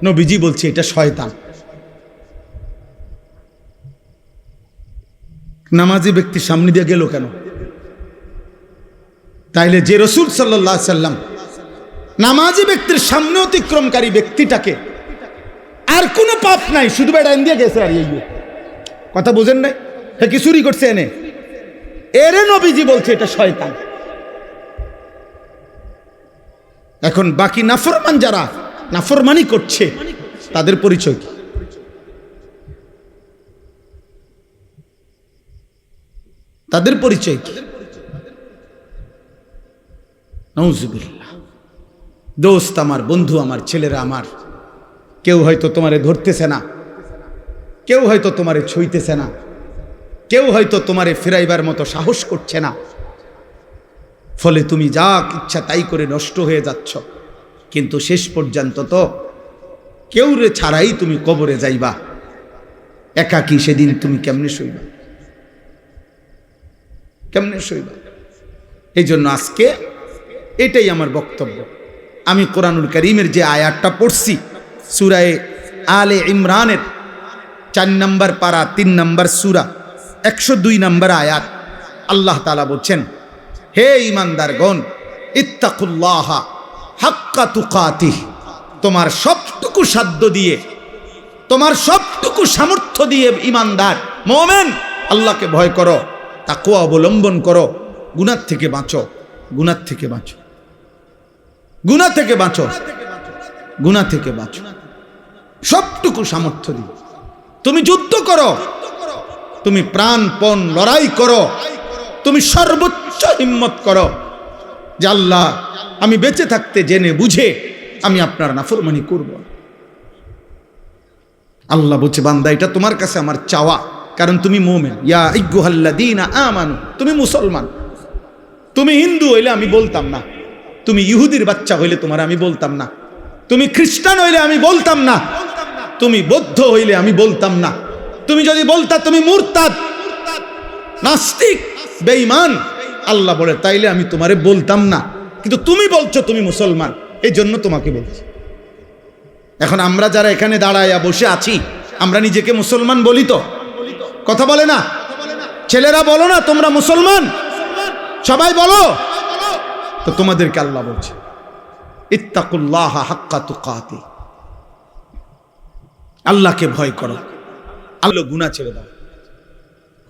নবীজি বলছে এটা শয়তান। নামাজি ব্যক্তির সামনে দিয়ে গেল কেন? তাইলে যে রাসূল সাল্লাল্লাহু আলাইহি সাল্লাম নামাজি ব্যক্তির সামনে অতিক্রমকারী ব্যক্তিটাকে আর কোনো পাপ নাই, শুধু বেড়া দিয়ে গেছে। আর এই কথা বোঝেন নাই? সে কি চুরি করছে এনে? এরে নবীজি বলছে এটা শয়তান। এখন বাকি নাফরমান যারা নাফরমানি করছে তাদের পরিচয় কি? তাদের পরিচয় কি? নাউজুবিল্লাহ। দোস্ত আমার, বন্ধু আমার, ছেলেরা আমার, কেউ হয়তো তোমারে ধরতেছে না, কেউ হয়তো তোমারে ছুঁইতেছে না, কেউ হয়তো তোমারে ফিরাইবার মতো সাহস করছে না, ফলে তুমি যা ইচ্ছা তাই করে নষ্ট হয়ে যাচ্ছ। কিন্তু শেষ পর্যন্ত তো কেউ রে ছাড়াই তুমি কবরে যাইবা। একাকী সেদিন তুমি কেমনে শুইবা? কেমনে শুইবা? এই জন্য আজকে এটাই আমার বক্তব্য। আমি কোরআনুল কারীমের যে আয়াতটা পড়ছি সূরা আলে ইমরানের 4 নম্বর পারা 3 নম্বর সূরা 102 নম্বর আয়াত, আল্লাহ তাআলা বলছেন, হে ঈমানদারগণ, ইত্তাকুল্লাহা হাক্কা তুকাতিহ, তোমার সবটুকু সাধ্য দিয়ে, তোমার সবটুকু সামর্থ্য দিয়ে ঈমানদার মুমিন আল্লাহকে ভয় করো, তাকওয়া অবলম্বন করো, গুনাহ থেকে বাঁচো, গুনাহ থেকে বাঁচো, গুনাহ থেকে বাঁচো, গুনাহ থেকে বাঁচো। সবটুকু সামর্থ্য দিয়ে তুমি যুদ্ধ করো, তুমি প্রাণপণ লড়াই করো, তুমি সর্বোচ্চ হিম্মত করো যে আল্লাহ আমি বেঁচে থাকতে জেনে বুঝে আমি আপনার নাফরমানি করব। আল্লাহ বলছে, বান্দা এটা তোমার কাছে আমার চাওয়া, কারণ তুমি মুমিন। ইয়া আইয়ুহাল্লাযীনা আমানু, তুমি মুসলমান। তুমি হিন্দু হইলে আমি বলতাম না, তুমি ইহুদির বাচ্চা হইলে তোমার আমি বলতাম না, তুমি খ্রিস্টান হইলে আমি বলতাম না, তুমি বৌদ্ধ হইলে আমি বলতাম না, তুমি যদি বলতা তুমি মুরতাদ, নাস্তিক, বেঈমান, আল্লাহ বলে তাইলে আমি তোমারে বলতাম না, কিন্তু তুমি বলছো তুমি মুসলমান, এই জন্য তোমাকে বলছি। এখন আমরা যারা এখানে দাঁড়ায়া বসে আছি, আমরা নিজেকে মুসলমান বলি তো? কথা বলে না? ছেলেরা বলো না তোমরা মুসলমান? সবাই বলো তো। তোমাদেরকে আল্লাহ বলছে ইত্তাকুল্লাহা হাক্কা তুকাতি, আল্লাহকে ভয় করো। আল্লাহ গুনাহ ছেড়ে দাও।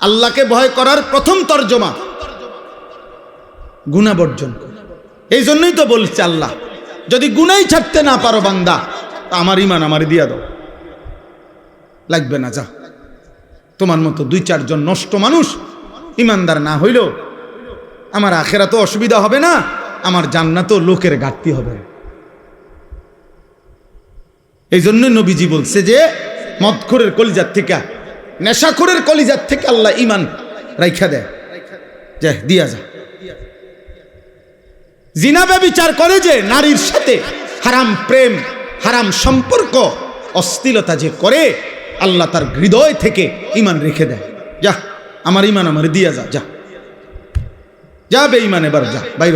আল্লাহকে ভয় করার প্রথম তর্জমা গুনাহ বর্জন করো। এই জন্যই তো বলছে আল্লাহ, যদি গুনাহই ছাড়তে না পারো বান্দা, তা আমার ঈমান আমারে দিয়া দাও, লাগবে না, যা। তোমার মতো 2-4 জন নষ্ট মানুষ ঈমানদার না হইলেও আমার আখিরাতে অসুবিধা হবে না, আমার জান্নাতেও লোকের ঘাটতি হবে। এই জন্য নবীজি বলছে যে মদখোরের কলিজার থেকে, নেশাখোরের কলিজার থেকে আল্লাহ ঈমান রাইখা দেয়, যা দিয়া যা। জিনা ব্যভিচার করে যে নারীর সাথে, হারাম প্রেম, হারাম সম্পর্ক, অশ্লীলতা যে করে, আল্লাহ তার হৃদয় থেকে ঈমান রেখে দেয়, যা আমার ঈমান আমার দিয়া যা, যা যা বেঈমান, এবার যা বাইর।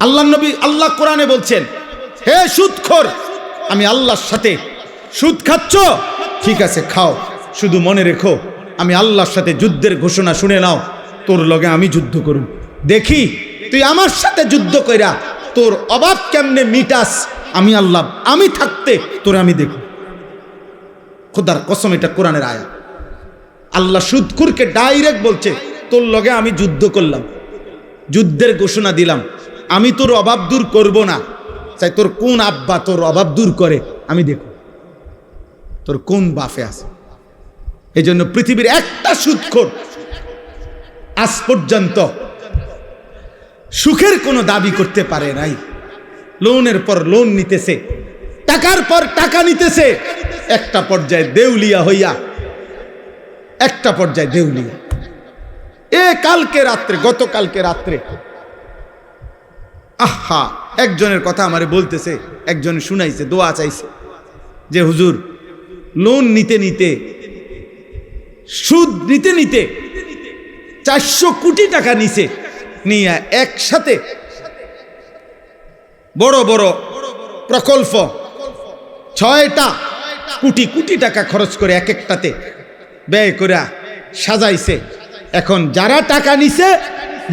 আল্লাহ নবী, আল্লাহ কোরআনে বলছেন, হে সুদখোর, আমি আল্লাহর সাথে সুদ খাচ্ছ, ঠিক আছে খাও, শুধু মনে রেখো আমি আল্লাহর সাথে যুদ্ধের ঘোষণা শুনে নাও, তোর লগে আমি যুদ্ধ করুম, দেখি তুই আমার সাথে যুদ্ধ কইরা তোর অভাব কেমনে মিটাস, আমি আল্লাহ আমি থাকতে তোর আমি দেখো। খোদার কসম, এটা কোরআনের আয়াত। আল্লাহ সুদখোরকে ডাইরেক্ট বলছে, তোর লগে আমি যুদ্ধ করলাম, যুদ্ধের ঘোষণা দিলাম, আমি তোর অভাব দূর করব না, চাই তোর কোন আব্বা তোর অভাব দূর করে আমি দেখো, তোর কোন বাপে আছে। এই জন্য পৃথিবীর একটা সুদখোর আজ পর্যন্ত সুখের কোনো দাবি করতে পারে নাই। লোনের পর লোন নিতেছে, টাকার পর টাকা নিতেছে, একটা পর্যায়ে দেউলিয়া হইয়া, একটা পর্যায়ে দেউলিয়া। কালকে রাত্রে, গতকালকে রাত্রে, আহা, একজনের কথা আমারে বলতেছে, একজন শুনাইছে, দোয়া চাইছে যে হুজুর লোন নিতে নিতে, সুদ নিতে নিতে 400 কোটি টাকা নিছে, নিয়ে একসাথে বড় বড় প্রকল্প 6টা কোটি কোটি টাকা খরচ করে এক একটাতে ব্যয় করে সাজাইছে। এখন যারা টাকা নিছে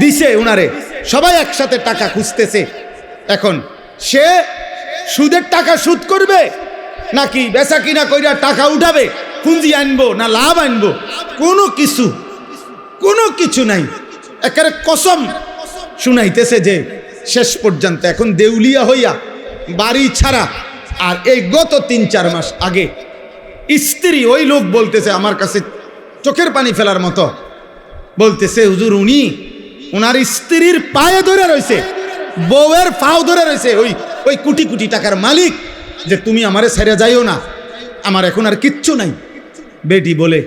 দিছে উনারে, সবাই একসাথে টাকা খুঁজতেছে। এখন সে সুদের টাকা সুদ করবে নাকি বেচা কিনা কইরা টাকা উঠাবে, পুঁজি আনবো না লাভ আনবো, কোনো কিছু নাই। একেবারে কসম শুনাইতেছে যে শেষ পর্যন্ত এখন দেউলিয়া হইয়া বাড়ি ছাড়া। আর এই গত 3-4 মাস আগে স্ত্রী, ওই লোক বলতেছে আমার কাছে চোখের পানি ফেলার মতো, বলতেছে হুজুর উনার স্ত্রীর পায়ে ধরে রয়েছে, বউয়ের পাও ধরে রয়েছে ওই কোটি কোটি টাকার মালিক, যে তুমি আমারে ছেড়ে যাইও না, আমার এখন আর কিচ্ছু নাই। বেটি বলে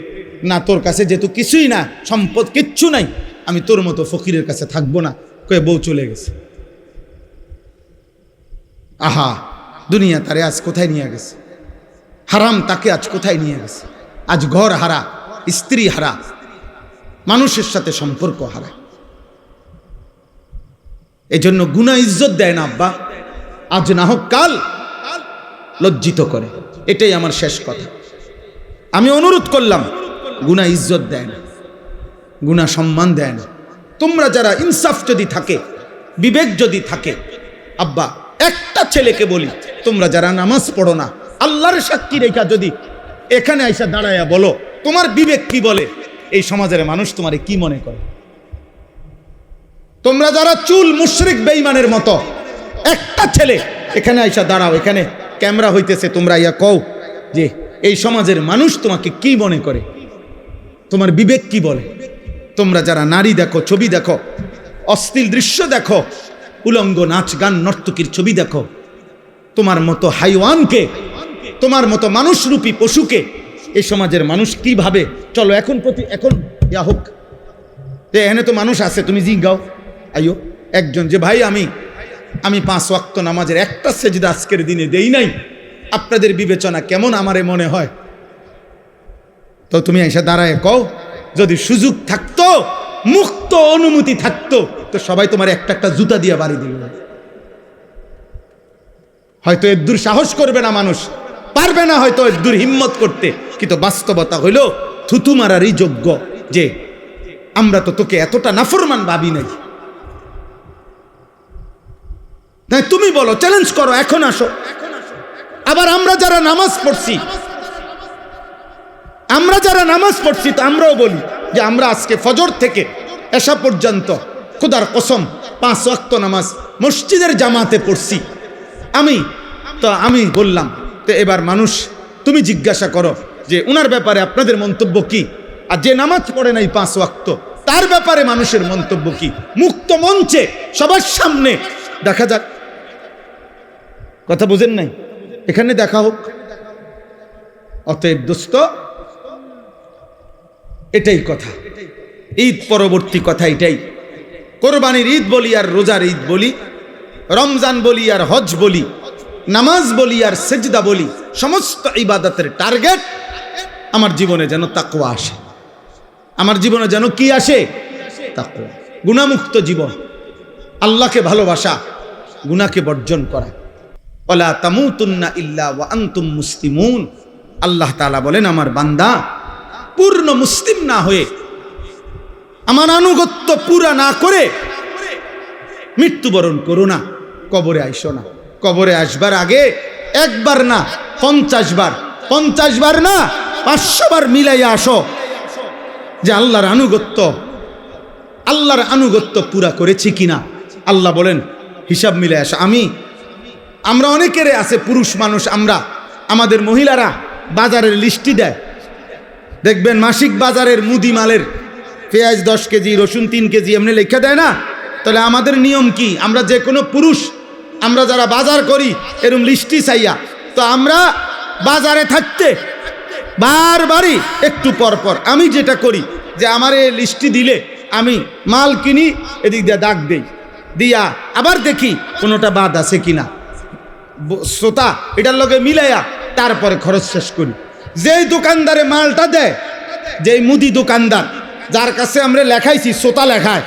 না, তোর কাছে যেহেতু কিছুই না, সম্পদ কিচ্ছু নাই, আমি তোর মতো ফকিরের কাছে থাকবো না, কয়ে বউ চলে গেছে। আহা, দুনিয়া তারে আজ কোথায় নিয়ে গেছে, হারাম তাকে আজ কোথায় নিয়ে গেছে। আজ ঘর হারা, স্ত্রী হারা, মানুষের সাথে সম্পর্ক হারা। এই জন্য গুনাহ ইজ্জত দেয় না আব্বা, আজ না হোক কাল লজ্জিত করে। এটাই আমার শেষ কথা। আমি অনুরোধ করলাম, গুনাহ ইজ্জত দেয় না, গুনাহ সম্মান দেয় না। তোমরা যারা ইনসাফ যদি থাকে, বিবেক যদি থাকে, আব্বা একটা ছেলেকে বলি, তোমরা যারা নামাজ পড়ো না, আল্লাহর সাক্ষী রেখা যদি এখানে আইসা দাঁড়াইয়া বলো তোমার বিবেক কি বলে, এই সমাজের মানুষ তোমারে কি মনে করে? তোমরা যারা চুল মুশরিক বেঈমানের মতো, একটা ছেলে এখানে আইসা দাঁড়াও, এখানে ক্যামেরা হইতেছে, তোমরা ইয়া কও যে এই সমাজের মানুষ তোমাকে কি মনে করে, তোমার বিবেক কি বলে? তোমরা যারা নারী দেখো, ছবি দেখো, অশ্লীল দৃশ্য দেখো, উলঙ্গ নাচ গান নর্তকীর ছবি দেখো, তোমার মতো হাইওয়ানকে, তোমার মতো মানুষরূপী পশুকে এই সমাজের মানুষ কি ভাবে? চলো এখন ইয়া হোক, এখানে তো মানুষ আছে, তুমি জিজ্ঞাও আইও একজন যে ভাই আমি 5 ওয়াক্ত নামাজের একটা সেজদা আজকের দিনে দেই নাই, আপনাদের বিবেচনা কেমন আমারে মনে হয়? তো তুমি এসে দাঁড়ায় কও, যদি সুযোগ থাকতো, মুক্ত অনুমতি থাকতো, তো সবাই তোমার একটা একটা জুতা দিয়ে বাড়ি দিল। হয়তো এদ্দুর সাহস করবে না মানুষ, পারবে না হয়তো এদ্দুর হিম্মত করতে, কিন্তু বাস্তবতা হইল থুতু মারারই যোগ্য যে আমরা তো তোকে এতটা নাফরমান ভাবি নাই। তাই তুমি বলো, চ্যালেঞ্জ করো, এখন আসো। আবার আমরা যারা নামাজ পড়ছি তো আমরাও বলি যে আমরা আজকে ফজর থেকে এশা পর্যন্ত খোদার কসম 5 ওয়াক্ত নামাজ মসজিদের জামাতে পড়ছি। আমি বললাম, তো এবার মানুষ তুমি জিজ্ঞাসা করো যে উনার ব্যাপারে আপনাদের মন্তব্য কি, আর যে নামাজ পড়ে নাই 5 ওয়াক্ত তার ব্যাপারে মানুষের মন্তব্য কি? মুক্ত মঞ্চে সবার সামনে দেখা যাক। কথা বুঝেন নাই? এখানে দেখা হোক। অতএব দোস্ত, এটাই কথা, ঈদ পরবর্তী কথা এটাই। কোরবানির ঈদ বলি আর রোজার ঈদ বলি, রমজান বলি আর হজ বলি, নামাজ বলি আর সেজদা বলি, সমস্ত ইবাদতের টার্গেট আমার জীবনে যেন তাকওয়া আসে। আমার জীবনে যেন কি আসে? তাকওয়া। গুনাহমুক্ত জীবন, আল্লাহকে ভালোবাসা, গুনাহকে বর্জন করা। ওয়ালা তামুতুন্না ইল্লা ওয়া আনতুম মুসলিমুন। আল্লাহ তাআলা বলেন, আমার বান্দা পূর্ণ মুসলিম না হয়ে, আমার আনুগত্য পুরা না করে মৃত্যুবরণ করো না, কবরে আইসো না। কবরে আসবার আগে একবার না 50 বার, 50 বার না 500 বার মিলাইয়া আসো যে আল্লাহর আনুগত্য পুরা করেছি কিনা। আল্লাহ বলেন হিসাব মিলে আসো। আমরা অনেকেরে আছে পুরুষ মানুষ, আমাদের মহিলারা বাজারের লিস্টি দেয়, দেখবেন মাসিক বাজারের মুদি মালের পেঁয়াজ 10 কেজি, রসুন 3 কেজি এমনি লেখা দেয় না? তাহলে আমাদের নিয়ম কি? আমরা যে কোনো পুরুষ, আমরা যারা বাজার করি এরকম লিস্টি চাইয়া, তো আমরা বাজারে থাকতে বারবারই একটু পর পর আমি যেটা করি যে আমার এই লিস্টি দিলে আমি মাল কিনি, এদিক দিয়ে দাগ দেই, দিয়া আবার দেখি কোনোটা বাদ আছে কিনা, শ্রোতা এটার লগে মিলাইয়া তারপরে খরচ শেষ করি। যেই দোকানদারে মালটা দেয়, যেই মুদি দোকানদার যার কাছে আমরা লেখাইছি শ্রোতা লেখায়,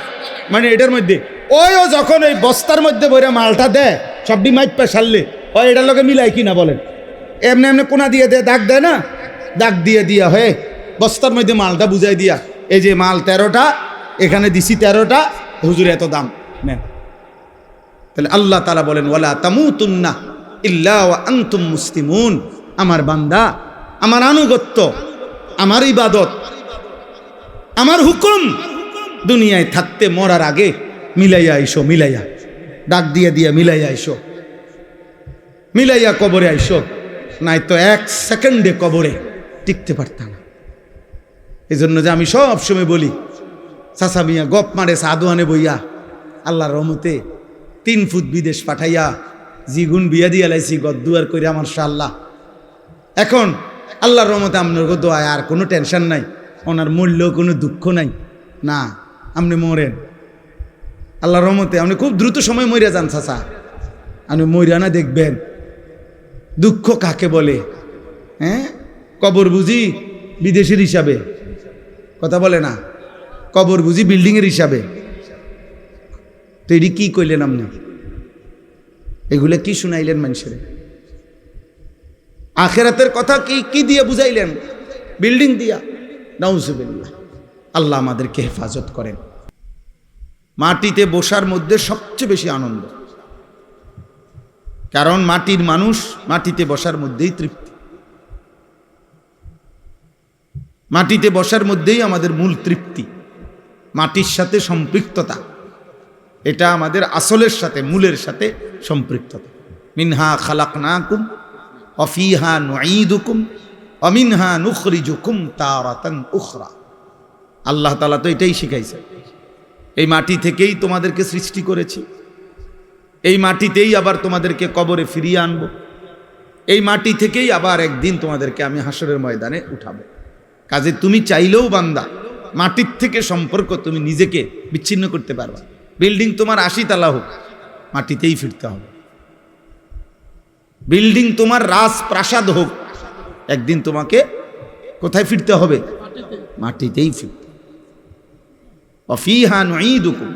মানে এটার মধ্যে ওইও যখন ওই বস্তার মধ্যে বইরা মালটা দেয় সবটি মাইপা সারলে ওই এটার লগে মিলাই কিনা বলেন, এমনি এমনি কোনা দিয়ে দেয়, দাগ দেয় না, দাগ দিয়ে দিয়া হয়ে বস্তার মধ্যে মালটা বুঝাই দিয়া, এই যে মাল 13টা, এখানে দিছি 13টা, হুজুর এত দাম নেন। তাহলে আল্লাহ তাআলা বলেন ওয়ালা তামুতুন্না ইল্লা ওয়া আনতুম মুসলিমুন, আমার বান্দা, আমার আনুগত্য, আমার ইবাদত, আমার হুকুম দুনিয়ায় থাকতে মরার আগে মিলাইয়া আইসো, মিলাইয়া ডাক দিয়ে দিয়া মিলাইয়া আইসো, মিলাইয়া কবরে আইসো, নাই তো 1 সেকেন্ডে কবরে টিকতে পারতাম না। এই জন্য যে আমি সব সময় বলি, চাচা মিয়া গপ মারে সাদুয়ানে বইয়া আল্লাহর রহমতে 3 ফুট বিদেশ পাঠাইয়া জিগুন বিয়া দিয়া লাইছি গদ্দুয়ার করে আমার শাল্লাহ। এখন আল্লাহর রহমতে আপনার দোয়ায় আর কোনো টেনশন নাই, ওনার মূল্যও কোনো দুঃখ নাই। না, আপনি মরেন আল্লাহর রহমতে, আপনি খুব দ্রুত সময় মরিয়া যান চাচা, আপনি মরিয়া না দেখবেন দুঃখ কাকে বলে। হ্যাঁ, কবর বুঝি বিদেশের হিসাবে, কথা বলে না, কবর বুঝি বিল্ডিংয়ের হিসাবে। তো এটি কি কইলেন আপনি, এগুলো কি শুনাইলেন মানুষের? আখেরাতের কথা কি দিয়ে বুঝাইলেন? বিল্ডিং দিয়া। নাউজুবিল্লাহ, আল্লাহ আমাদেরকে হেফাজত করেন। মাটিতে বসার মধ্যে সবচেয়ে বেশি আনন্দ, কারণ মাটির মানুষ মাটিতে বসার মধ্যেই তৃপ্তি, মাটিতে বসার মধ্যেই আমাদের মূল তৃপ্তি, মাটির সাথে সম্পৃক্ততা, এটা আমাদের আসলের সাথে মূলের সাথে সম্পৃক্ততা। মিনহা খালাকনাকুম ওয়া ফীহা নুঈদুকুম ওয়া মিনহা নুখরিজুকুম তারাতান উখরা। আল্লাহ তাআলা তো এটাই শিখাইছে, এই মাটি থেকেই তোমাদেরকে সৃষ্টি করেছি, এই মাটিতেই আবার তোমাদেরকে কবরে ফিরিয়ে আনবো, এই মাটি থেকেই আবার একদিন তোমাদেরকে আমি হাসরের ময়দানে উঠাবো। কাজে তুমি চাইলেও বান্দা মাটির থেকে সম্পর্ক তুমি নিজেকে বিচ্ছিন্ন করতে পারবা। বিল্ডিং তোমার 80 তলা হোক, মাটিতেই ফিরতে হবে। বিল্ডিং তোমার রাজপ্রাসাদ হোক, একদিন তোমাকে কোথায় ফিরতে হবে? মাটিতেই ফিরতে। ওয়া ফীহা নুঈদুকুম,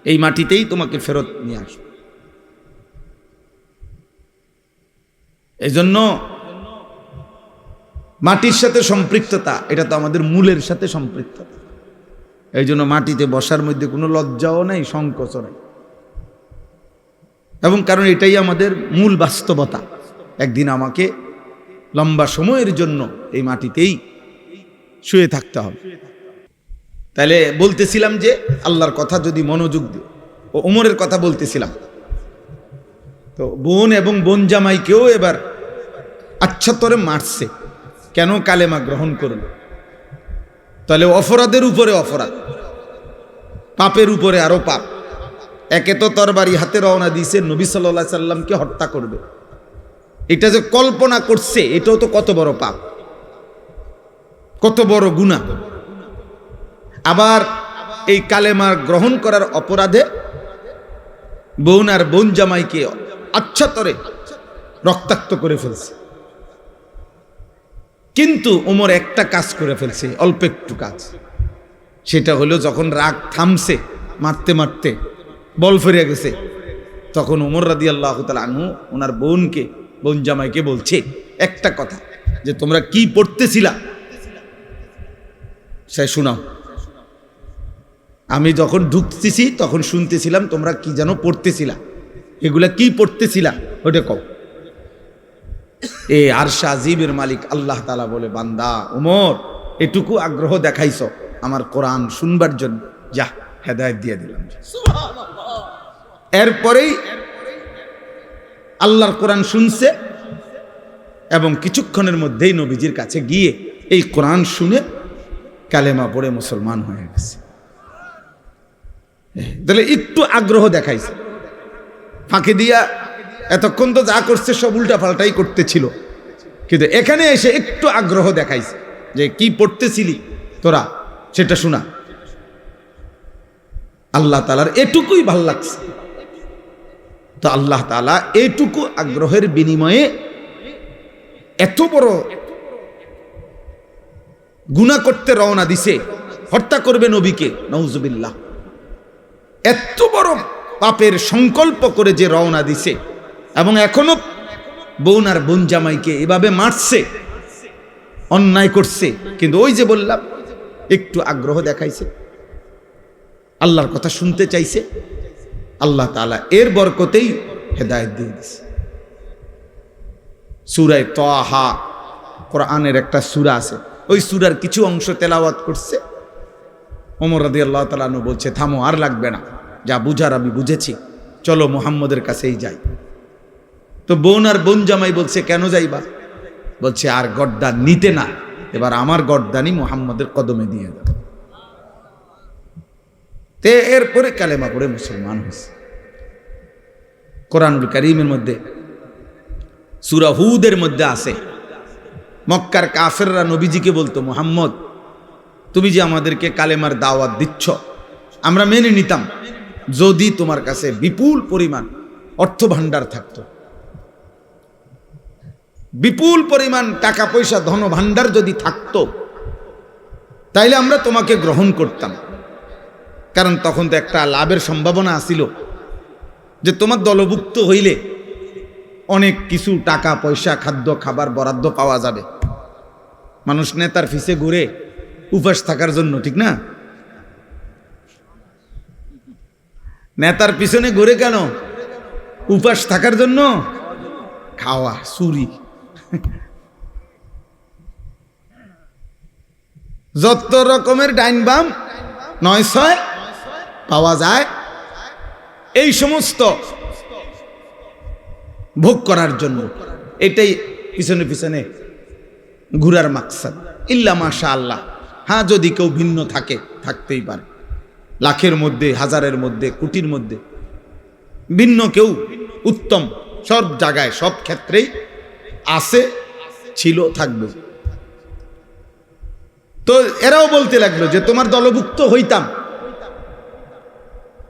এই মাটিতেই তোমাকে ফেরত নিয়ে আসবে। এই জন্য মাটির সাথে সম্পৃক্ততা, এটা তো আমাদের মূলের সাথে সম্পৃক্ততা। এই জন্য মাটিতে বসার মধ্যে কোনো লজ্জাও নাই, সংকোচও নাই, এবং কারণ এটাই আমাদের মূল বাস্তবতা। একদিন আমাকে লম্বা সময়ের জন্য এই মাটিতেই শুয়ে থাকতে হবে। তাহলে বলতেছিলাম যে আল্লাহর কথা যদি মনোযোগ দিয়ে, ও ওমরের কথা বলতেছিলাম, তো বোন এবং বোন জামাইকেও এবার আচ্ছাতরে মারছে, কেন? কালেমা গ্রহণ করল। তাহলে অপরাধের উপরে অপরাধ, পাপের উপরে আরো পাপ। একে তো তরবারি হাতে রওনা দিয়েছে, নবী সাল্লাল্লাহু আলাইহি সাল্লামকে হত্যা করবে, এটা যে কল্পনা করছে, এটাও তো কত বড় পাপ, কত বড় গুনাহ। আবার এই কালেমা গ্রহণ করার অপরাধে বোন আর বোন জামাইকে আচ্ছাতরে রক্তাক্ত করে ফেলছে। কিন্তু ওমর একটা কাজ করে ফেলছে, অল্প একটু কাজ। সেটা হলো যখন রাগ থামছে, মারতে মারতে বল ফিরে গেছে, তখন ওমর রাদিয়াল্লাহু তাআলা আনহু ওনার বোনকে, বোন জামাইকে বলছে একটা কথা, যে তোমরা কি পড়তেছিলা সে শোনাও। আমি যখন ঢুকতেছি তখন শুনতেছিলাম তোমরা কি যেন পড়তেছিলা, এগুলা কি পড়তেছিলা ওটা কও। এ আরশ আজিমের মালিক আল্লাহ তাআলা বলে, বান্দা ওমর, এটুকু আগ্রহ দেখাইছো আমার কোরআন শুনবার জন্য, যা হেদায়েত দিয়ে দিলাম। এরপরেই আল্লাহর কোরআন শুনছে এবং কিছুক্ষণের মধ্যেই নবীজির কাছে গিয়ে এই কোরআন শুনে কালেমা পড়ে মুসলমান হয়ে গেছে। তাহলে একটু আগ্রহ দেখাইছে, ফাঁকি দিয়া এতক্ষণ তো যা করছে সব উল্টা পাল্টাই করতেছিল, কিন্তু এখানে এসে একটু আগ্রহ দেখাইছে যে কি পড়তেছিলি তোরা সেটা শোনা। আল্লাহ তাআলার এটুকুই ভাল লাগছে। তো আল্লাহ তাআলা এইটুকু আগ্রহের বিনিময়ে এত বড় গুনাহ করতে রওনা দিছে, হত্যা করবে নবীকে, নাউজুবিল্লাহ। এত বড় পাপের সংকল্প করে যে রওনা দিছে, এবং এখনো বোন আর বোন জামাইকে এভাবে মারছে, অন্যায় করছে, কিন্তু ওই যে বললাম একটু আগ্রহ দেখাইছে, আল্লাহর কথা শুনতে চাইছে, আল্লাহ তাআলা এর বরকতেই হেদায়েত দিয়ে দিছে। সূরা তাহা কোরআনের একটা সূরা আছে, ওই সূরার কিছু অংশ তেলাওয়াত করছে। ওমর রাদিয়াল্লাহু তাআলা আনহু বলছে, থামো, আর লাগবে না, যা বুঝার আমি বুঝেছি, চলো মুহাম্মদের কাছেই যাই। তো বোন আর বোন জামাই বলছে, কেন যাইবা? বলছে, আর গর্দান নিতে না, এবার আমার গর্দানই মুহাম্মদের কদমে দিয়ে দাও। তে এরপরে কালেমা পড়ে মুসলমান হয়েছে। কোরআনুল কারীমের মধ্যে সূরা হুদের মধ্যে আছে, মক্কার কাফেররা নবীজিকে বলতো, মুহাম্মদ তুমি যে আমাদেরকে কালেমার দাওয়াত দিচ্ছ, আমরা মেনে নিতাম যদি তোমার কাছে বিপুল পরিমাণ অর্থ ভাণ্ডার থাকতো, বিপুল পরিমাণ টাকা পয়সা ধন ভাণ্ডার যদি থাকতো, তাইলে আমরা তোমাকে গ্রহণ করতাম। কারণ তখন তো একটা লাভের সম্ভাবনা আছিল যে তোমার দলভুক্ত হইলে অনেক কিছু টাকা পয়সা, খাদ্য খাবার বরাদ্দ পাওয়া যাবে। মানুষ নেতার পিছে ঘুরে উপাস থাকার জন্য, ঠিক না? নেতার পিছনে ঘুরে কেন? উপাস থাকার জন্য, খাওয়া, চুরি, যত রকমের ডাইন বাম ৯-৬ পাওয়া যায়, এই সমস্ত ভোগ করার জন্য, এটাই পিছনে পিছনে ঘুরার মাকসাদ। ইল্লা মাশাআল্লাহ, হ্যাঁ যদি কেউ ভিন্ন থাকে, থাকতেই পারে, লাখের মধ্যে, হাজারের মধ্যে, কোটির মধ্যে ভিন্ন কেউ উত্তম, সব জায়গায় সব ক্ষেত্রেই আছে, ছিল, থাকবে। তো এরাও বলতে লাগলো যে তোমার দলভুক্ত হইতাম,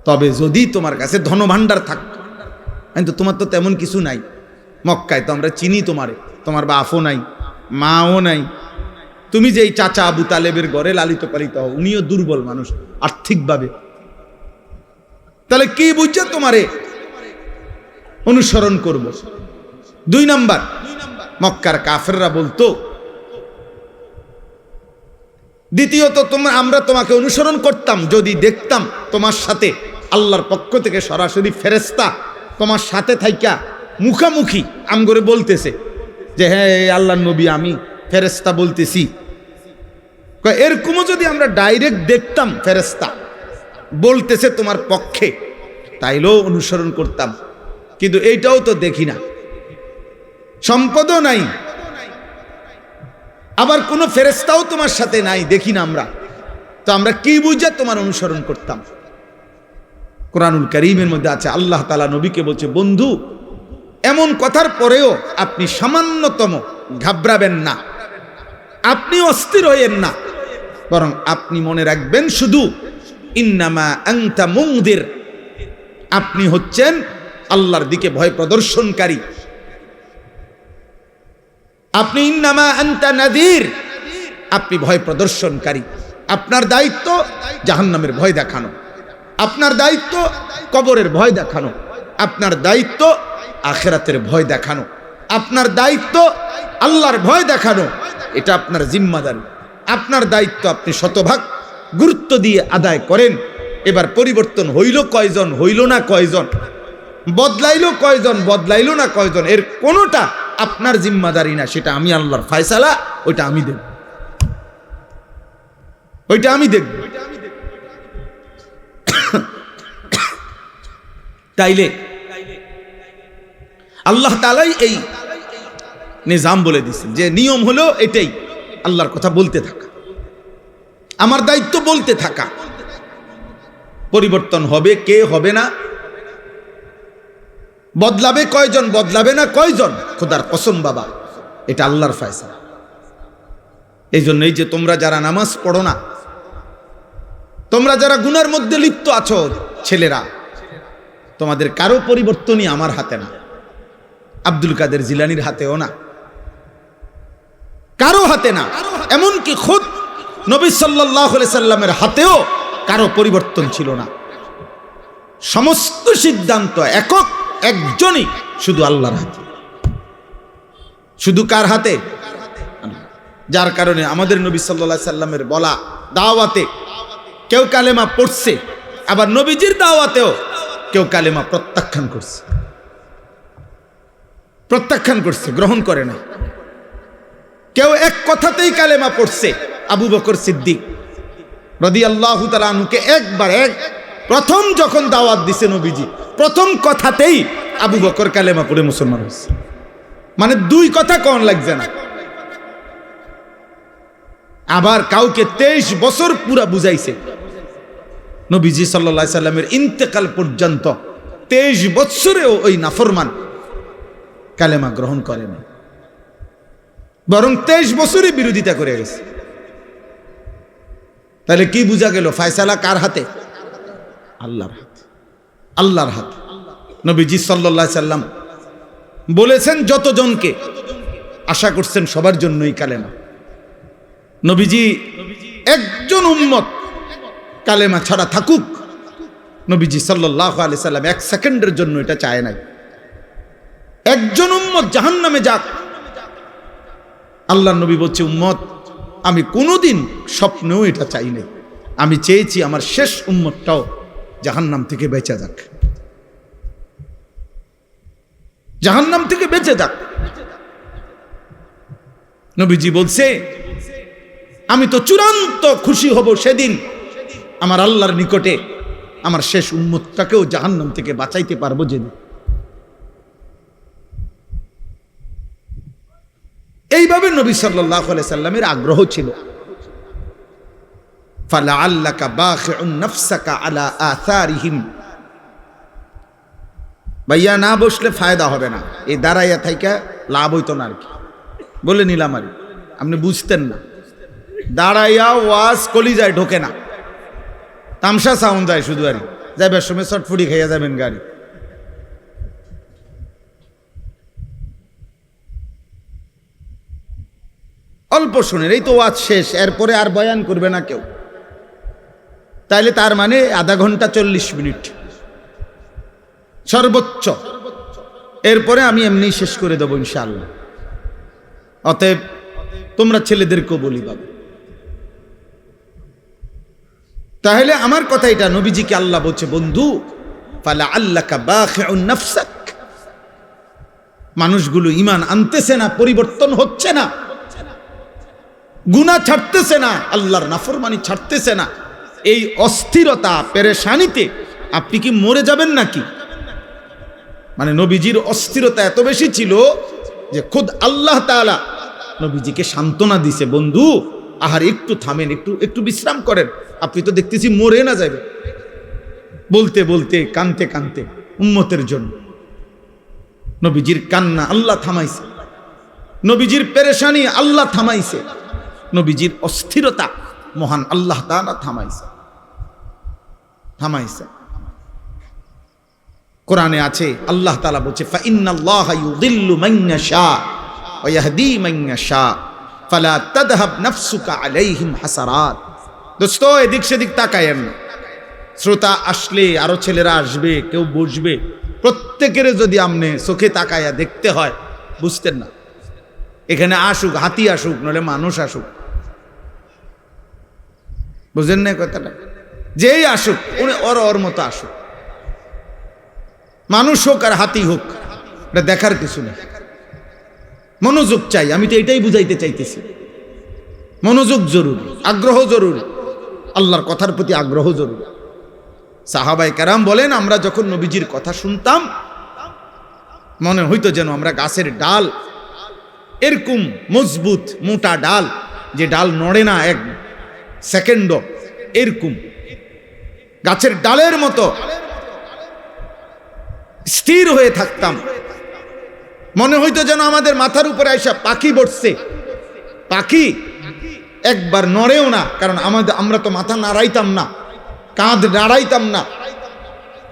তবে যদি তোমার কাছে ধনভাণ্ডার থাকতো। কিন্তু তোমার তো তেমন কিছু নাই, মক্কায় তো আমরা চিনি তোমারে, তোমার বাপও নাই, মাও নাই, তুমি যে এই চাচা আবু তালেবের ঘরে লালিত পালিত হও, উনিও দুর্বল মানুষ আর্থিকভাবে, তাহলে কি বুঝছে তোমারে অনুসরণ করব? ২ নাম্বার, মক্কার কাফেররা বলতো, দ্বিতীয়ত আমরা তোমাকে অনুসরণ করতাম যদি দেখতাম তোমার সাথে আল্লাহর পক্ষ থেকে সরাসরি ফেরেশতা তোমার সাথে থাইকা মুখামুখি আম করে বলতেছে যে হ্যাঁ আল্লাহর নবী, আমি ফেরেশতা বলতেছি। এরকমও যদি আমরা ডাইরেক্ট দেখতাম ফেরেশতা বলতেছে তোমার পক্ষে, তাইলেও অনুসরণ করতাম, কিন্তু এইটাও তো দেখি না, সম্পদও নাই, আবার কোনো ফেরেশতাও তোমার সাথে নাই, দেখি না আমরা, তো আমরা কি বুঝে তোমার অনুসরণ করতাম? কোরআনুল কারীমের মধ্যে আছে, আল্লাহ তাআলা নবীকে বলছে, বন্ধু এমন কথার পরেও আপনি সামান্যতম ঘাবড়াবেন না, আপনি অস্থির হইয়েন না, বরং আপনি মনে রাখবেন শুধু ইন্নামা আনতা মুনদির, আপনি হচ্ছেন আল্লাহর দিকে ভয় প্রদর্শনকারী, আপনি ইন্নামা আনতা নাযীর, আপনি ভয় প্রদর্শনকারী। আপনার দায়িত্ব জাহান্নামের ভয় দেখানো, আপনার দায়িত্ব কবরের ভয় দেখানো, আপনার দায়িত্ব আখিরাতের ভয় দেখানো, আপনার দায়িত্ব আল্লাহর ভয় দেখানো, এটা আপনার জিম্মাদারি, আপনার দায়িত্ব আপনি শতভাগ গুরুত্ব দিয়ে আদায় করেন। এবার পরিবর্তন হইল কয়জন, হইল না কয়জন, বদলাইল কয়জন, বদলাইল না কয়জন, এর কোনোটা আপনার জিম্মাদারি না, সেটা আমি আল্লাহর ফয়সালা, ওইটা আমি দেখব, ওইটা আমি দেখব। তাইলে আল্লাহ তাআলাই এই নিজাম বলে দিচ্ছেন যে নিয়ম হলো এটাই, আল্লাহর কথা বলতে থাকা, আমার দায়িত্ব বলতে থাকা। পরিবর্তন হবে কে, হবে না, বদলাবে কয়জন, বদলাবে না কয়জন, খোদার কসম বাবা, এটা আল্লাহর ফয়সালা। এই জন্যই যে তোমরা যারা নামাজ পড়ো না, তোমরা যারা গুনার মধ্যে লিপ্ত আছো ছেলেরা, তোমাদের কারো পরিবর্তনই আমার হাতে না, আব্দুল কাদের জিলানীর হাতেও না, কারো হাতে না। এমনকি খুদ নবী সাল্লাল্লাহু আলাইহি সাল্লামের হাতেও কারো পরিবর্তন ছিল না। সমস্ত সিদ্ধান্ত একক একজনই, শুধু আল্লাহর হাতে। শুধু কার হাতে? যার কারণে আমাদের নবী সাল্লাল্লাহু আলাইহি সাল্লামের বলা দাওয়াতে কেউ কালেমা পড়ছে, আবার নবীজির দাওয়াতেও কেউ কালেমা প্রত্যাখ্যান করছে, গ্রহণ করে না। কেউ এক কথাতেই কালেমা পড়ছে। আবু বকর সিদ্দিক রাদিয়াল্লাহু তাআলা আনহুকে প্রথম যখন দাওয়াত দিছে নবীজি, প্রথম কথাতেই আবু বকর কালেমা পড়ে মুসলমান হয়েছে। মানে দুই কথা কোন লাগছে না। আবার কাউকে 23 বছর পুরা বুঝাইছে। নবীজি সাল্লাল্লাহু আলাইহি সাল্লামের ইন্তেকাল পর্যন্ত 23 বছরেও ওই নাফরমান কালেমা গ্রহণ করে না, বরং 23 বছরই বিরোধিতা করে গেছে। তাহলে কি বোঝা গেল? ফয়সালা কার হাতে? আল্লাহর হাতে। আল্লাহর হাতে। নবীজি সাল্লাল্লাহু আলাইহি সাল্লাম বলেছেন যতজনকে, আশা করছেন সবার জন্যই কালেমা। নবীজি একজন উম্মত কালেমা ছাড়া থাকুক, নবীজি সাল্লাল্লাহু আলাইহি সাল্লাম 1 সেকেন্ডের জন্য এটা চায় নাই। একজন উম্মত জাহান্নামে যাক, আল্লাহর নবী বলছে উম্মত আমি কোনোদিন স্বপ্নেও এটা চাই নাই। আমি চেয়েছি আমার শেষ উম্মতটাও জাহান্নাম থেকে বেঁচে যাক, জাহান্নাম থেকে বেঁচে যাক। নবীজি বলছে আমি তো চূড়ান্ত খুশি হব সেদিন আমার আল্লাহর নিকটে আমার শেষ উম্মতটাকেও জাহান্নাম থেকে বাঁচাইতে পারবো যেদিন। এইভাবে নবী সাল্লাল্লাহু আলাইহি সাল্লামের আগ্রহ ছিল। ফালাআল্লাকা বাখিউন নাফসাকা আলা আথারিহিম। ভাইয়া না বসলে ফায়দা হবে না, এই দাঁড়াইয়া থাইকা লাভ হইতো না আর কি, বলে নিলাম আর। আপনি বুঝতেন না, দাঁড়াইয়া ওয়াজ কলিজায় ঢোকে না, তামসা সাউন্ড যায় শুধু আর। যাইবার সময় চটফুটি খাইয়া যাবেন গাড়ি। অল্প শুনেন, এই তো ওয়াজ শেষ, এরপরে আর বয়ান করবে না কেউ। তাইলে তার মানে আধা ঘন্টা 40 মিনিট সর্বোচ্চ, এরপরে আমি এমনি শেষ করে দেবো ইনশাআল্লাহ। অতএব তোমরা ছেলেদেরকেও বলি বাবা। তাহলে আমার কথা এটা, নবীজিকে আল্লাহ বলছে বন্ধু ফালাআল্লাকা বাখিউন নাফসাক। মানুষগুলো ঈমান আনতেছে না, পরিবর্তন হচ্ছে না, গুনাহ ছাড়তেছে না, আল্লাহর নাফরমানি ছাড়তেছে না। এই অস্থিরতা পেরেশানিতে আপনি কি মরে যাবেন নাকি? মানে নবীজির অস্থিরতা এত বেশি ছিল যে খুদ আল্লাহ তাআলা নবীজিকে সান্ত্বনা দিছে, বন্ধু আহার একটু থামেন, একটু বিশ্রাম করেন, আপনি তো দেখতেছি মরে না যাবে। বলতে বলতে কানতে কানতে উম্মতের জন্য নবীজির কান্না আল্লাহ থামাইছে, নবীজির পেরেশানি আল্লাহ থামাইছে, নবীজির অস্থিরতা মহান আল্লাহ তাআলা থামাইছে। কোরআনে আছে আল্লাহ তাআলা বলছে ফাইন্নাল্লাহা ইউদিল্লু মান ইয়াশা ওয়া ইয়াহদি মান ইয়াশা ফালা তাযহাব নাফসুকা আলাইহিম হাসারাত। দোস্ত এদিক সেদিক তাকায়েন না। শ্রোতা আসলে আরো ছেলেরা আসবে, কেউ বসবে, প্রত্যেকের যদি আমনে চোখে তাকায়া দেখতে হয়, বুঝতেন না। এখানে আসুক, হাতি আসুক, নলে মানুষ আসুক, বুঝেন না কথাটা? যেই আসুক উনি ওর মতো আসুক, মানুষ হোক আর হাতি হোক, এটা দেখার কিছু নেই। মনোযোগ চাই, আমি তো এটাই বুঝাইতে চাইতেছি। মনোযোগ জরুরি, আগ্রহ জরুরি, আল্লাহর কথার প্রতি আগ্রহ জরুরি। সাহাবায়ে কেরাম বলেন আমরা যখন নবীজির কথা শুনতাম মনে হইতো যেন আমরা গাছের ডাল, এরকম মজবুত মোটা ডাল, যে ডাল নড়ে না এক সেকেন্ড, এরকম গাছের ডালের মতো স্থির হয়ে থাকতাম। মনে হইতো যেন আমাদের মাথার উপরে আইসা পাখি বসছে। পাখি একবার নড়েও না, কারণ আমরা তো মাথা নাড়াইতাম না, কাঁধ নাড়াইতাম না,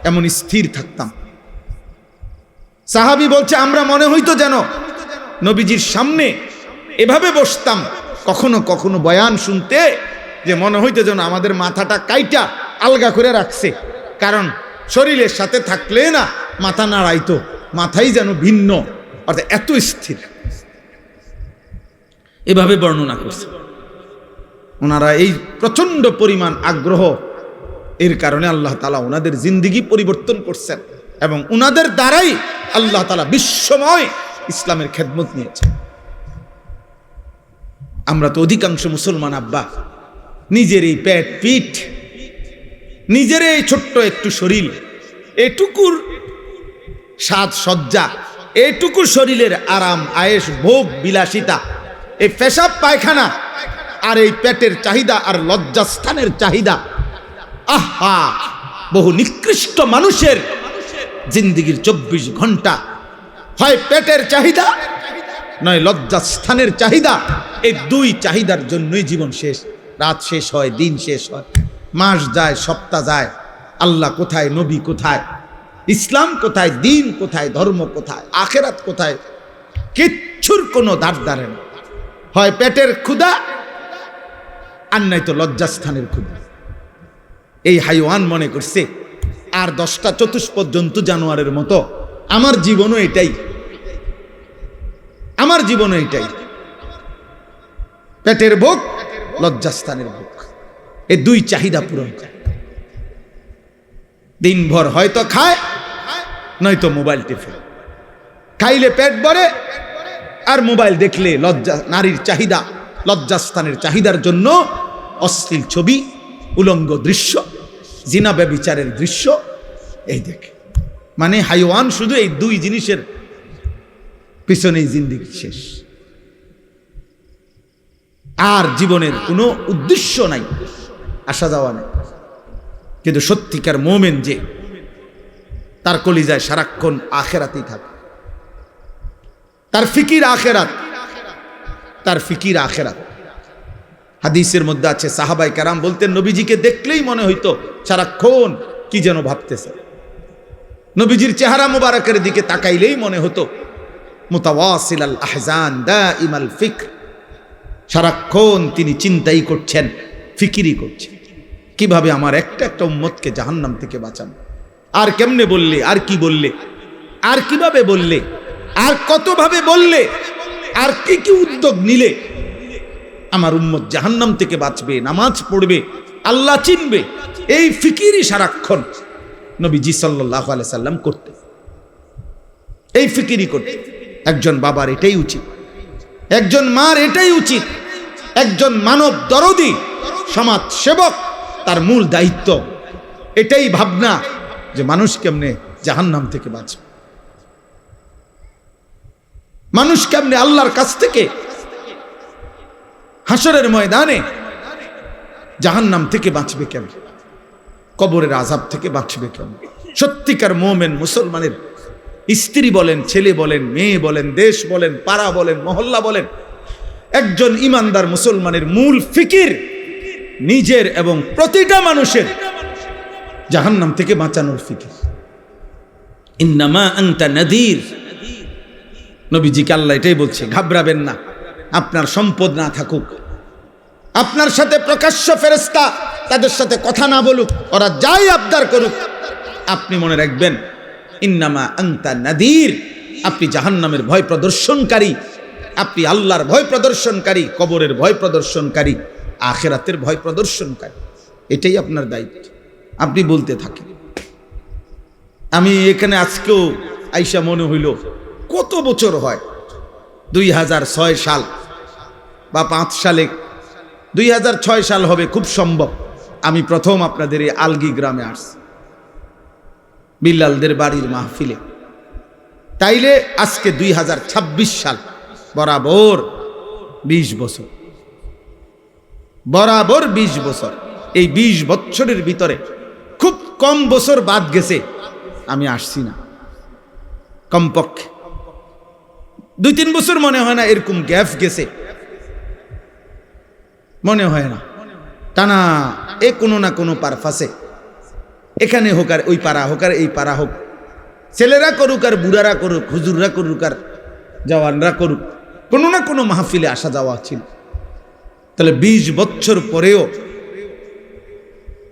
এমন স্থির থাকতাম। সাহাবী বলছে আমরা মনে হইতো যেন নবীজির সামনে এভাবে বসতাম কখনো কখনো বয়ান শুনতে, যে মনে হইতো যেন আমাদের মাথাটা কাইটা আলগা করে রাখছে, কারণ শরীরের সাথে থাকলে না মাথা নাড়াইতো, মাথাই যেন ভিন্ন, অর্থাৎ এত স্থির। এভাবে বর্ণনা করছে। ওনারা এই প্রচন্ড পরিমাণ আগ্রহ, এর কারণে আল্লাহ তাআলা ওনাদের জিন্দেগি পরিবর্তন করছেন এবং ওনাদের দ্বারাই আল্লাহ তাআলা বিশ্বময় ইসলামের খেদমত নিয়েছেন। আমরা তো অধিকাংশ মুসলমান আব্বা নিজের এই পেট পিঠ, নিজের এই ছোট্ট একটু শরীর, এটুকুর সাজ সজ্জা, এটুকু শরীরের আরাম আয়েশ ভোগ বিলাসিতা, এই পেশাব পায়খানা আর এই পেটের চাহিদা আর লজ্জাস্থানের চাহিদা, আহা, বহু নিকৃষ্ট মানুষের জিন্দেগির 24 ঘন্টা হয় পেটের চাহিদা নয় লজ্জাস্থানের চাহিদা। এই দুই চাহিদার জন্যই জীবন শেষ, রাত শেষ হয়, দিন শেষ হয়, মাস যায়, সপ্তাহ যায়, আল্লাহ কোথায়, নবী কোথায়, ইসলাম কোথায়, দিন কোথায়, ধর্ম কোথায়, আখেরাত কোথায়, কিচ্ছুর কোনো ধার ধারে না। হয় পেটের ক্ষুধা আর নাই তো লজ্জাস্থানের ক্ষুধা। এই হাইওয়ান মনে করছে আর 10টা চতুষ্পদ জন্তু জানোয়ারের মতো আমার জীবনও এটাই, আমার জীবনও এটাই, পেটের ভোগ, লজ্জাস্থানের ভোগ, এই দুই চাহিদা পূরণ করে। দিনভর হয়তো খায় নয়তো মোবাইল টিপে, খাইলে পেট ভরে আর মোবাইল দেখলে লজ্জা, নারীর চাহিদা, লজ্জাস্থানের চাহিদার জন্য অশ্লীল ছবি, উলঙ্গ দৃশ্য, জিনা ব্যভিচারের দৃশ্য, এই দেখে। মানে হাইওয়ান শুধু এই দুই জিনিসের পিছনেই জিন্দেগি শেষ, আর জীবনের কোনো উদ্দেশ্য নাই, আসা যাওয়া নাই। কিন্তু সত্যিকার মোমেন যে, তার কলিজায় সারাক্ষণ আখেরাতেই থাকে, তার ফিকির আখেরাত, তার ফিকির আখেরাত। হাদিসের মধ্যে আছে সাহাবায়ে কেরাম বলতেন নবীজিকে দেখলেই মনে হইতো সারাক্ষণ কি যেন ভাবতেছে, নবীজির চেহারা মোবারকের দিকে তাকাইলেই মনে হতো মুতাওয়াসিল আল আহজান দাইমাল ফিক্র, সারাক্ষণ তিনি চিন্তাই করছেন, ফিকিরই করছেন, কিভাবে আমার একটা একটা উম্মতকে জাহান্নাম থেকে বাঁচানো, আর কেমনে বললে, আর কি বললে, আর কিভাবে বললে, আর কতভাবে বললে, আর কি কি উদ্যোগ নিলে আমার উম্মত জাহান্নাম থেকে বাঁচবে, নামাজ পড়বে, আল্লাহ চিনবে। এই ফিকিরই সারাক্ষণ নবীজি সাল্লাল্লাহু আলাইহি সাল্লাম করতেন, এই ফিকিরই করতেন। একজন বাবার এটাই উচিত, একজন মার এটাই উচিত, একজন মানব দরদি সমাজ সেবক তার মূল দায়িত্ব এটাই ভাবনা যে মানুষ কেমনে জাহান্নাম থেকে বাঁচবে, মানুষ কেমনে আল্লাহর কাছ থেকে হাসরের ময়দানে জাহান্নাম থেকে বাঁচবে, কেমন কবরের আযাব থেকে বাঁচবে কেমন। সত্যিকার মুমিন মুসলমানের স্ত্রী বলেন, ছেলে বলেন, মেয়ে বলেন, দেশ বলেন, পাড়া বলেন, মহল্লা বলেন, একজন ইমানদার মুসলমানের মূল ফিকির নিজের এবং প্রতিটা মানুষের জাহান্নাম থেকে বাঁচানোর ফিকির। ইন্নামা আনতা নাযীর, নবীজিকে আল্লাহ এটাই বলছে, ঘাবড়াবেন না, আপনার সম্পদ না থাকুক, আপনার সাথে প্রকাশ্য ফেরেশতা তাদের সাথে কথা না বলুক, ওরা যাই আবদার করুক, আপনি মনে রাখবেন ইন্নামা আনতা নাযীর, আপনি জাহান্নামের ভয় প্রদর্শনকারী, আপনি আল্লাহর ভয় প্রদর্শনকারী, কবরের ভয় প্রদর্শনকারী, আখিরাতের ভয় প্রদর্শনকারী। এটাই আপনার দায়িত্ব, আপনি বলতে থাকেন। আমি এখানে আজকেও আইসা মনে হইল কত বছর হয়, 2006 সাল বা 5 সালে, 2006 সাল হবে খুব সম্ভব, আমি প্রথম আপনাদের এই আলগি গ্রামে আসছি বিল্লালদের বাড়ির মাহফিলে। তাইলে আজকে 2026 সাল, বরাবর 20 বছর, বরাবর 20 বছর। এই 20 বছরের ভিতরে খুব কম বছর বাদ গেছে আমি আসছি না, কমপক্ষে 2-3 বছর মনে হয় না এরকম গ্যাপ গেছে, মনে হয় না, টানা এ কোনো না কোনো পারপাসে এখানে হোক আর ওই পাড়া হোক আর এই পাড়া হোক, ছেলেরা করুক আর বুড়ারা করুক, হুজুররা করুক আর জওয়ানরা করুক, কোনো না কোনো মাহফিলে আসা যাওয়া ছিল। তাহলে 20 বছর পরেও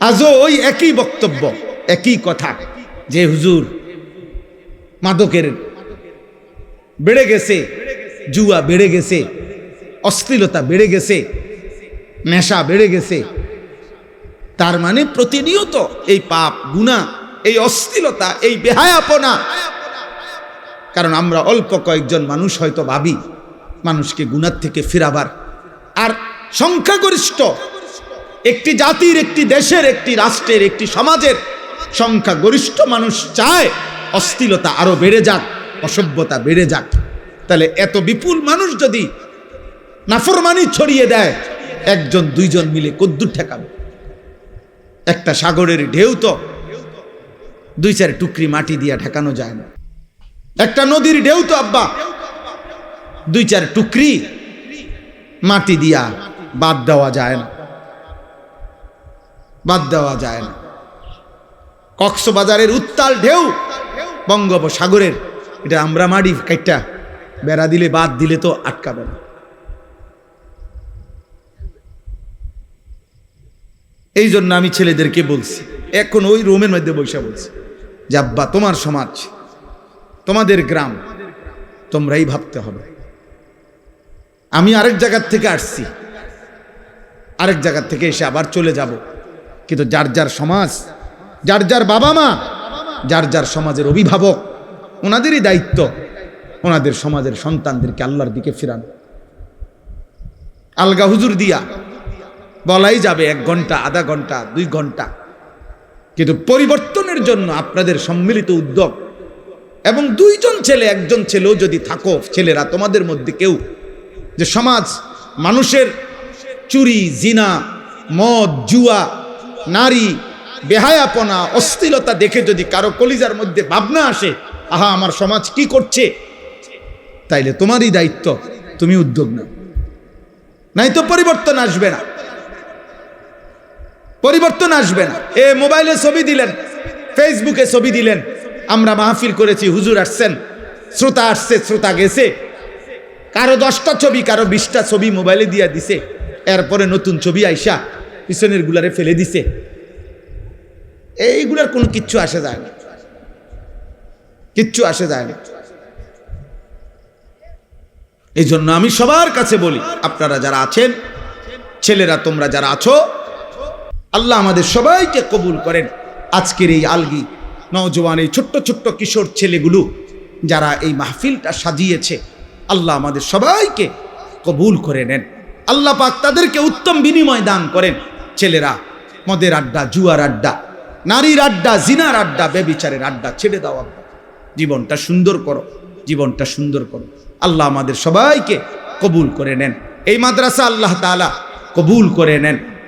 আজও ওই একই বক্তব্য, একই কথা, যে হুজুর মাদকের বেড়ে গেছে, জুয়া বেড়ে গেছে, অশ্লীলতা বেড়ে গেছে, নেশা বেড়ে গেছে। তার মানে প্রতিনিয়ত এই পাপ, গুনাহ, এই অশ্লীলতা, এই বেহায়াপনা। কারণ আমরা অল্প কয়েকজন মানুষ হয়তো ভাবি মানুষকে গুনাহ থেকে ফিরাবার, আর সংখ্যাগরিষ্ঠ একটি জাতির, একটি দেশের, একটি রাষ্ট্রের, একটি সমাজের সংখ্যাগরিষ্ঠ মানুষ চায় অশ্লীলতা আরো বেড়ে যাক, অসভ্যতা বেড়ে যাক। তাহলে এত বিপুল মানুষ যদি নাফরমানি ছড়িয়ে দেয়, একজন দুইজন মিলে কদ্দুর ঠেকাবে? একটা সাগরের ঢেউ তো 2-4 টুকরি মাটি দিয়া ঠেকানো যায় না। একটা নদীর ঢেউ তো আব্বা 2-4 টুকরি মাটি দিয়া বাদ দেওয়া যায় না, বাদ দেওয়া যায় না। কক্সবাজারের উত্তাল ঢেউ বঙ্গোপসাগরের, এটা আমরা মাটি কাইটা বেড়া দিলে, বাদ দিলে তো আটকাবে না। এই জন্য আমি ছেলেদেরকে বলছি, এখন ওই রুমের মধ্যে বসে বলছি যে আব্বা, তোমার সমাজ, তোমাদের গ্রাম, তোমরাই ভাবতে হবে। আমি আরেক জায়গার থেকে আসছি, আরেক জায়গার থেকে এসে আবার চলে যাব, কিন্তু যার যার সমাজ, যার যার বাবা মা, যার যার সমাজের অভিভাবক, ওনাদেরই দায়িত্ব ওনাদের সমাজের সন্তানদেরকে আল্লাহর দিকে ফিরানো। আলগা হুজুর দিয়া বলাই যাবে 1 ঘন্টা, আধা ঘন্টা, 2 ঘন্টা, কিন্তু পরিবর্তনের জন্য আপনাদের সম্মিলিত উদ্যোগ, এবং 2 জন ছেলে, 1 জন ছেলেও যদি থাকো, ছেলেরা তোমাদের মধ্যে কেউ, যে সমাজ মানুষের চুরি, জিনা, মদ, জুয়া, নারী, বেহায়াপনা, অশ্লীলতা দেখে যদি কারো কলিজার মধ্যে ভাবনা আসে, আহা আমার সমাজ কি করছে, তাইলে তোমারই দায়িত্ব, তুমি উদ্যোগ নাও, নাই তো পরিবর্তন আসবে না, পরিবর্তন আসবে না। মোবাইলে ছবি দিলেন, ফেসবুকে ছবি দিলেন, আমরা মাহফিল করেছি, হুজুর আসছেন, শ্রোতা আসছে, শ্রোতা গেছে, কারো 10টা ছবি, কারো 20টা ছবি মোবাইলে দিয়া দিছে, এরপরে নতুন ছবি আইসা পিছনের গুলারে ফেলে দিছে। এইগুলার কোনো কিচ্ছু আসে যায় না, কিচ্ছু আসে যায় না। এই জন্য আমি সবার কাছে বলি, আপনারা যারা আছেন, ছেলেরা তোমরা যারা আছো, আল্লাহ আমাদের সবাইকে কবুল করেন। আজকের এই আলগি নওজওয়ান, এই ছোট্ট ছোট্ট কিশোর ছেলেগুলো যারা এই মাহফিলটা সাজিয়েছে, আল্লাহ আমাদের সবাইকে কবুল করে নেন। আল্লাহ পাক তাদেরকে উত্তম বিনিময় দান করেন। ছেলেরা মদের আড্ডা, জুয়ার আড্ডা, নারীর আড্ডা, জিনার আড্ডা, বেবিচারের আড্ডা ছেড়ে দাও। জীবনটা সুন্দর করো, জীবনটা সুন্দর করো। আল্লাহ আমাদের সবাইকে কবুল করে নেন। এই মাদ্রাসা আল্লাহ তাআলা কবুল করে নেন।